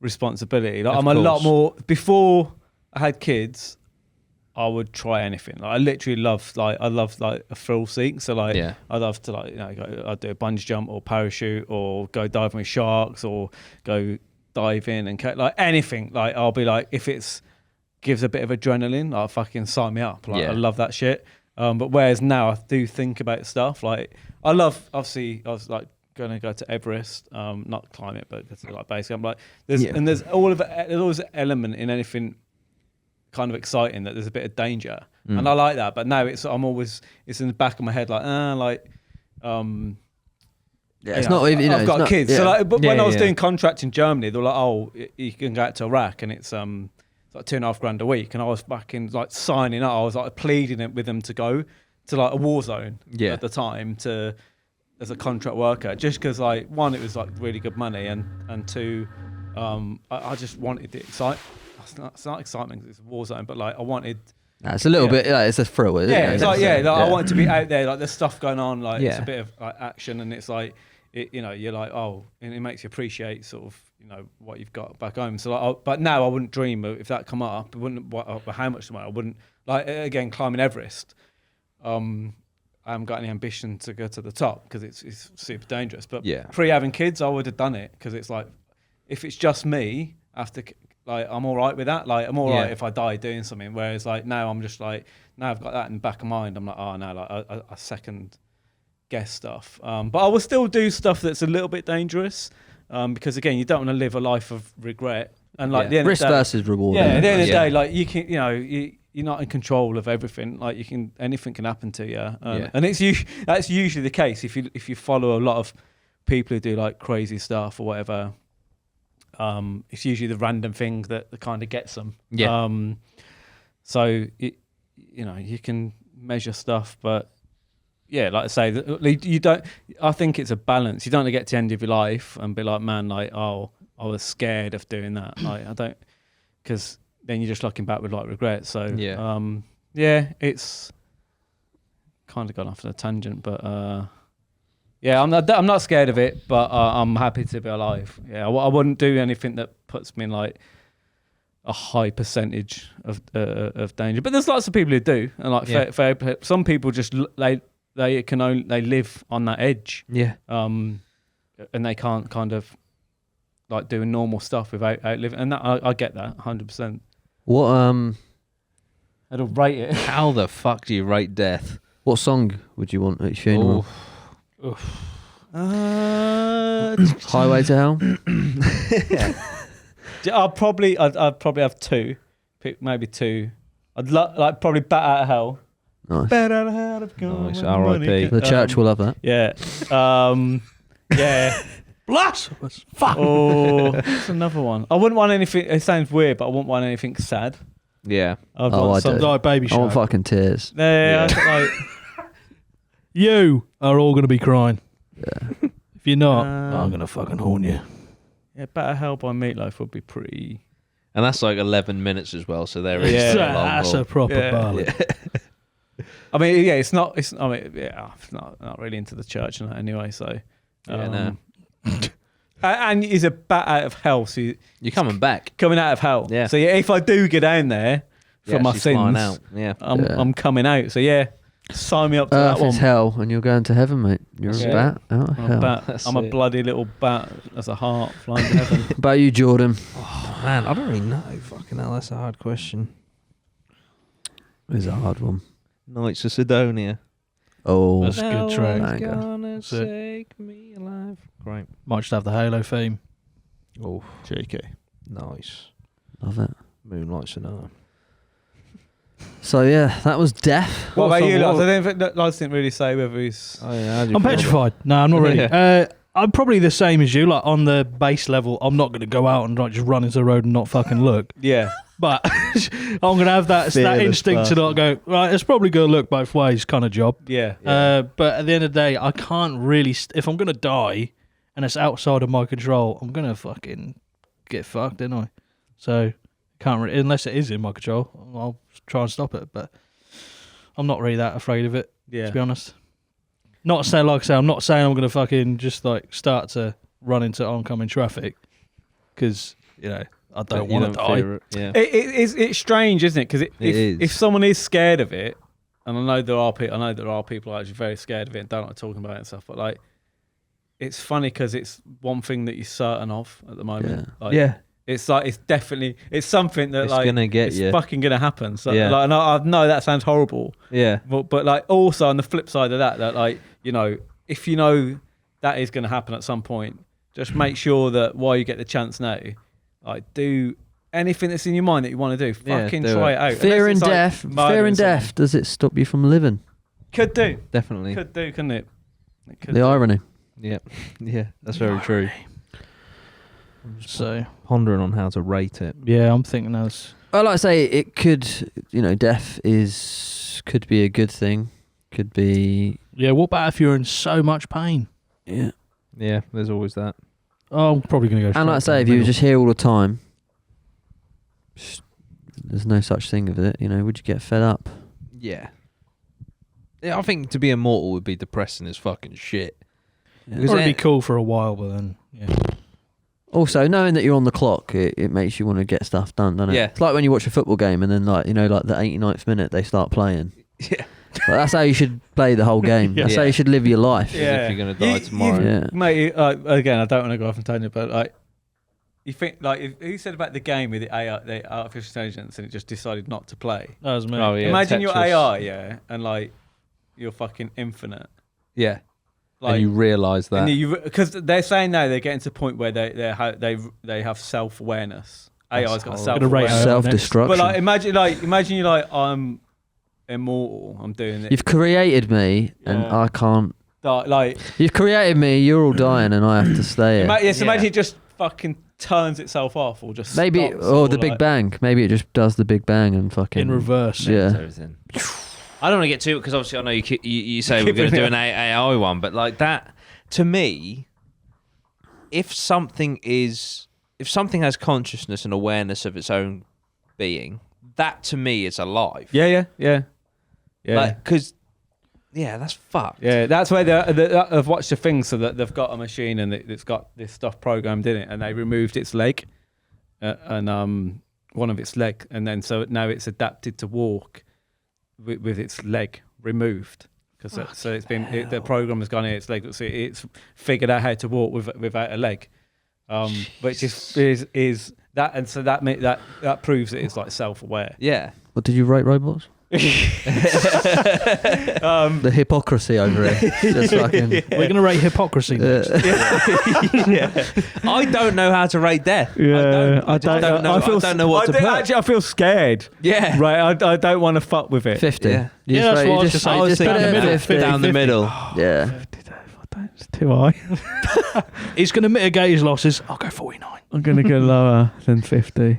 responsibility. Like Of I'm a lot course. more. Before I had kids, I would try anything. Like I literally love like a thrill seek. So like Yeah. I love to I'd do a bungee jump or parachute or go diving with sharks or go diving and like anything. Like I'll be like, if it's gives a bit of adrenaline, like fucking sign me up. Like Yeah. I love that shit. But whereas now I do think about stuff. Like I love, obviously I was like going to go to Everest, not climb it, but like basically I'm like there's always an element in anything kind of exciting that there's a bit of danger, and I like that. But now it's in the back of my head like Yeah, it's not even. You know, I've got it's not- kids, yeah. so like, but when Yeah, I was yeah. doing contracts in Germany, they were like, "Oh, you can go out to Iraq," and it's like $2,500 a week, and I was back in like signing up. I was like pleading it with them to go to like a war zone Yeah. at the time as a contract worker, just because like one, it was like really good money, and two, I just wanted the excitement. It's not excitement 'cause it's a war zone, but like I wanted. Nah, it's a little bit. Like, it's a thrill. Isn't Yeah, it? it's like I wanted to be out there. Like there's stuff going on. Like it's Yeah. a bit of like action, and it's like you're like, oh, and it makes you appreciate sort of what you've got back home. So like, but now I wouldn't dream of if that come up. I wouldn't how much money. I wouldn't like again climbing Everest. I haven't got any ambition to go to the top because it's super dangerous. But Yeah. pre having kids, I would have done it because it's like if it's just me after. Like I'm all right with that. Like I'm all right Yeah. if I die doing something. Whereas like now I'm just like now I've got that in the back of mind. I'm like no, like I second guess stuff. But I will still do stuff that's a little bit dangerous because again you don't want to live a life of regret. And like Yeah. the end Risk of the day, versus reward. yeah, at the end of the Yeah. day, like you can you're not in control of everything. Like anything can happen to you. Yeah. And that's usually the case if you follow a lot of people who do like crazy stuff or whatever. It's usually the random thing that kind of gets them. Yeah. So you can measure stuff, but yeah, like I say, you don't. I think it's a balance. You don't want to get to the end of your life and be like, man, like, oh, I was scared of doing that. Like, I don't, because then you're just looking back with like regret. So Yeah. it's kind of gone off on a tangent, but. Yeah, I'm not scared of it, but I'm happy to be alive. Yeah, I wouldn't do anything that puts me in like a high percentage of danger. But there's lots of people who do, and like some people just they live on that edge, Yeah. and they can't kind of like doing normal stuff without outliving. And that I get that 100%. What I'd rate it. How the fuck do you rate death? What song would you want at your funeral? Highway to Hell. I'd probably have two, maybe two. I'd like probably Bat Out of Hell, Nice. Better how to become Nice, money. R.I.P.. The church will love that. Yeah. Yeah. Blasphemous. Fuck. Oh, that's another one. I wouldn't want anything. It sounds weird, but I wouldn't want anything sad. Yeah. I'd Oh, want I do. something. Like Baby I want Shark. fucking tears. Yeah, Yeah. You are all going to be crying. Yeah. If you're not, Um, I'm going to fucking horn you. yeah, Better Hell by Meatloaf would be pretty. And that's like 11 minutes as well, so there is Yeah. a long That's haul. a proper Yeah. ballad. I mean, yeah, it's not. I mean, yeah, I'm not really into the church and that anyway. So, Yeah, no. and he's a bat out of hell. So You're coming back. coming out of hell. Yeah. So yeah, if I do get down there for Yeah, my she's flying sins, out. Yeah. I'm coming out. So yeah, sign me up to Earth that is one. hell, and you're going to heaven, mate. You're That's a it. bat out of I'm a, hell. bat. That's I'm a it. bloody little bat as a heart flying to heaven. About you, Jordan? Oh, man, I don't really know. Fucking hell, that's a hard question. It's a hard one. Knights of Sidonia. Oh, That's a good track. Banger. Gonna That's it. take me alive. Great. Might just have the Halo theme. Oh, JK. nice. love it. Moonlight Sonata. So yeah, that was Death. What about so you? what- Lads didn't really say whether he's. Oh, yeah. I'm petrified. No, I'm not really. Yeah. I'm probably the same as you. Like on the base level, I'm not going to go out and like just run into the road and not fucking look. Yeah. But I'm going to have that Fearless instinct to not go. Right, it's probably going to look both ways, kind of job. Yeah. But at the end of the day, I can't really. If I'm going to die and it's outside of my control, I'm going to fucking get fucked, ain't I? So can't unless it is in my control, I'll try and stop it. But I'm not really that afraid of it, Yeah. to be honest. Not saying, like I say, I'm not saying I'm going to fucking just like start to run into oncoming traffic because I don't want to die. Yeah. It's strange, isn't it? Because is. if someone is scared of it, and I know there are people who are actually very scared of it and don't like talking about it and stuff, but like, it's funny because it's one thing that you're certain of at the moment. Yeah. Like, it's like it's something that It's like gonna get it's you. fucking gonna happen. So Yeah. like, and I know that sounds horrible, Yeah. but like also on the flip side of that like if you know that is gonna happen at some point, just make sure that while you get the chance now, like do anything that's in your mind that you want to do. Yeah, Fucking do try it. it out. Fear Unless and it's, death. like, Fear murdering and someone. death. Does it stop you from living? Could do, Definitely. couldn't it? It could The do. irony. Yeah. Yeah. That's very true. So Pondering on how to rate it. yeah, I'm thinking that's. Well, like I say, it could. Death could be a good thing. Could be. Yeah, what about if you're in so much pain? Yeah. Yeah. There's always that. Oh, I'm probably going to go. And like I say, if you were just here all the time, there's no such thing of it. Would you get fed up? Yeah. Yeah. I think to be immortal would be depressing as fucking shit. Yeah. Because it'd be it- cool for a while, but then yeah. Also, knowing that you're on the clock, it makes you want to get stuff done, doesn't it? Yeah. It's like when you watch a football game and then, like the 89th minute, they start playing. Yeah. But that's how you should play the whole game. That's how Yeah. you should live your life. Yeah. If you're gonna die tomorrow. Yeah. Mate, again, I don't want to go off and tell you, but like, you think like who said about the game with the AI, the artificial intelligence, and it just decided not to play? That was me. Oh, yeah. Imagine your Tetris. AI, yeah, and like you're fucking infinite. Yeah. Like, and you realise that. because they're saying now they're getting to a point where they have self awareness. AI's got horrible. self Gonna rate awareness. it. Self-destruction. But like, imagine you're like, I'm immortal. I'm doing it. You've created me, and Yeah. I can't. Like, You've created me. You're all dying, and I have to stay here. imagine it just fucking turns itself off, or just Maybe, stops, or the Big like- Bang. Maybe it just does the Big Bang and fucking In reverse. Yeah. Everything. I don't want to get to it because obviously I know you say we're going to do an AI one, but like that To me, if something has consciousness and awareness of its own being, that to me is alive. Yeah. Like, because, yeah, that's fucked. Yeah, that's where I've watched the thing, so that they've got a machine and it's got this stuff programmed in it, and they removed its leg, and one of its leg, and then so now it's adapted to walk with its leg removed. So it's been the program has gone in its leg. So it's figured out how to walk without a leg, which is that, and so that proves that it's like self-aware. Yeah. What did you rate robots? The hypocrisy over here. Just fucking. We're gonna rate hypocrisy next. I don't know how to rate death. Yeah, I don't know. I don't know what to put. Actually, I feel scared. Yeah. Right, I don't want to fuck with it. 50. Yeah. You Yeah, that's rate- what I was just- gonna say. you Just put down it the at middle. 50. Down the middle. Yeah. It's too high. He's gonna mitigate his losses. I'll go 49. I'm going to go lower than 50.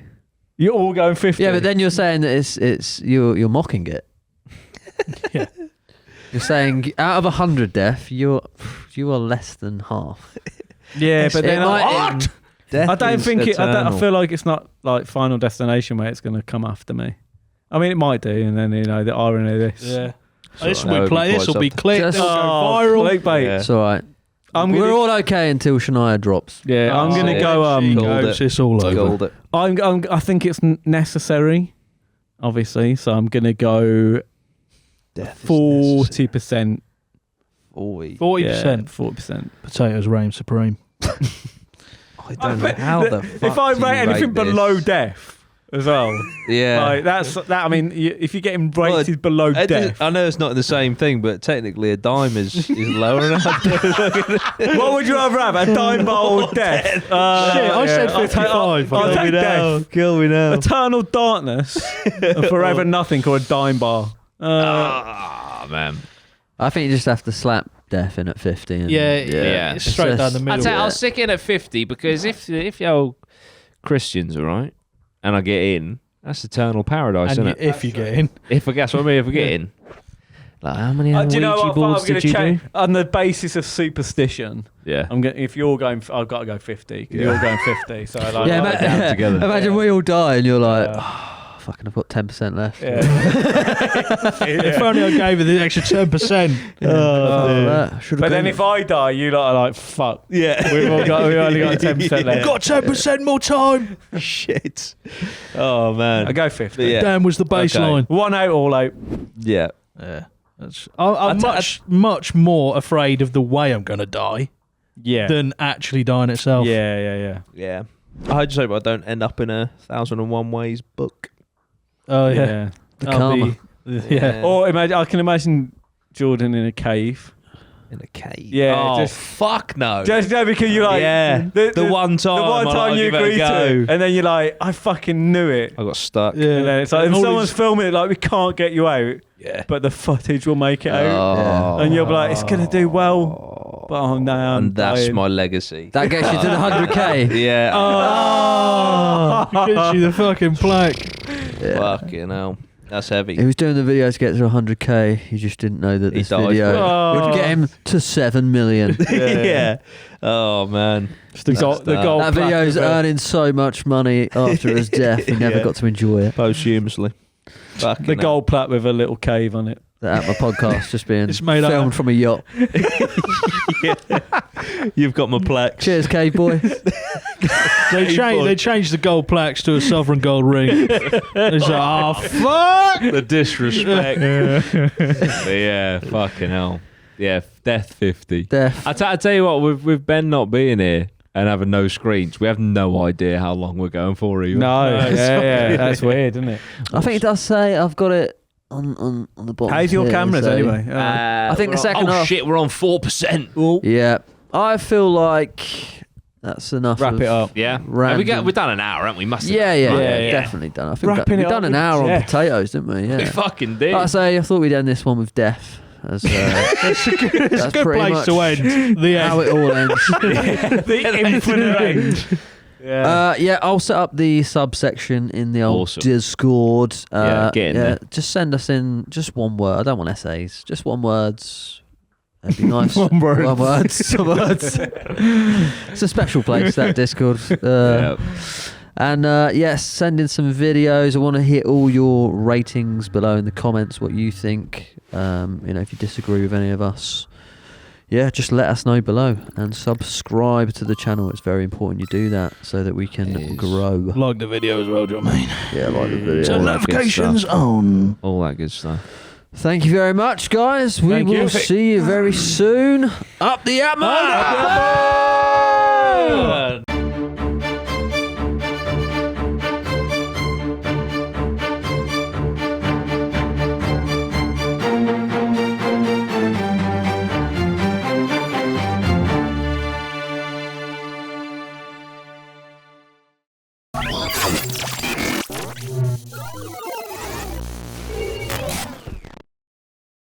You're all going 50? Yeah, but then you're saying that it's you're mocking it. Yeah. You're saying out of 100 death, you are less than half. Yeah, but then Death I don't is think it. I eternal. feel like it's not like Final Destination where it's going to come after me. I mean, it might do, and then the irony of this. Yeah. Sure, This that will would play. be This quite will be something. clipped. Just- It'll go viral. Clickbait. Yeah. It's all right. I'm We're gonna, all okay until Shania drops. yeah, I'm going to Oh, go. She Called goes, it. it's all over. Called it. I think it's necessary, obviously. So I'm going to go Death is 40%. 40. 40%. 40%. Potatoes reign supreme. I don't know how the fuck If I do you rate anything this? below death as well, Yeah. like that's that. I mean, if you're getting rated below death, I know it's not the same thing, but technically a dime is lower enough. what would you rather have? A dime bar or death? Shit, I said 55. I'll take death. Kill me now. Eternal darkness, and forever nothing, or a dime bar. Ah, man. I think you just have to slap death in at 50. And, Yeah, It's It's straight just- down the I'd middle. say Yeah. I'll stick in at 50 because if you're Christians, all right, and I get in, that's eternal paradise, And isn't it? if you get in. If I guess what I mean, if I get in, like how many Do Ouija you know what? boards I'm going did to you check do? on the basis of superstition. Yeah. I'm going. If you're going, I've got to go 50. 'Cause you're going 50. So like, Yeah, like, down together. Imagine we all die and you're like, Yeah. oh, fucking, I've got 10% left. yeah. If only I gave it the extra 10%. But then if I die, you lot are like, fuck. Yeah. We only got 10% left. Got 10% more time. Shit. Oh man. I go 50. Yeah. Damn was the baseline. 1 out, all out. Yeah. Yeah. I'm much more afraid of the way I'm going to die Yeah. than actually dying itself. Yeah. Yeah. I just hope I don't end up in a 1001 Ways book. Oh, yeah. The That'll karma. Yeah. Or I can imagine Jordan in a cave. In a cave. Yeah, Oh, just- fuck no. Just because you're like, yeah. The one time. the one I time like, you give it a agreed to go. it, and then you're like, I fucking knew it. I got stuck. Yeah. And then it's like, And if all someone's these- filming it, like, we can't get you out, Yeah. but the footage will make it out. Oh. And you'll be like, it's going to do well, but oh no, I'm And that's dying. my legacy. That gets you to the 100k. Yeah. Oh, gives you the fucking plaque. Fucking hell. That's heavy. He was doing the video to get to 100k. He just didn't know that He this died. video Oh. would get him to 7 million. Yeah. Oh man. The gold That plaque video's of it. earning so much money after his death. He never Yeah. got to enjoy it. Posthumously. Fucking The hell. gold plate with a little cave on it. The APMA podcast just being It's made filmed up. from a yacht. You've got my plaque. Cheers, cave boy. They changed the gold plaques to a sovereign gold ring. It's like, oh, fuck. The disrespect. But yeah, fucking hell. Yeah, death 50. Death. I tell you what, with Ben not being here and having no screens, we have no idea how long we're going for either. No, yeah, that's weird, isn't it? I think it does say I've got it on the bottom. How's your here, cameras so- anyway? I think the we're second on, half- shit, we're on 4%. Yeah, I feel like that's enough. Wrap of Yeah. it up. Random. We've done an hour, haven't we? Must have. Yeah, Yeah. definitely done. I think Wrapping we've it done up an hour with on death. potatoes, didn't we? We Yeah. fucking did. Like I say, I thought we'd end this one with death. As, It's a good pretty place much to end. The how end. it all ends. The infinite end. Yeah, I'll set up the subsection in the old Awesome. Discord. Yeah, get in there. Just send us in just one word. I don't want essays. Just one words. That'd be nice. One word. One word. Some words. It's a special place, that Discord. Yeah. And yes, send in some videos. I want to hear all your ratings below in the comments. What you think? If you disagree with any of us, yeah, just let us know below and subscribe to the channel. It's very important you do that so that we It can is. grow. Like the video as well, Jermaine. Yeah, like the video. Turn that good notifications stuff. on. All that good stuff. Thank you very much, guys. We Thank will you. see you very soon. Up the APMA!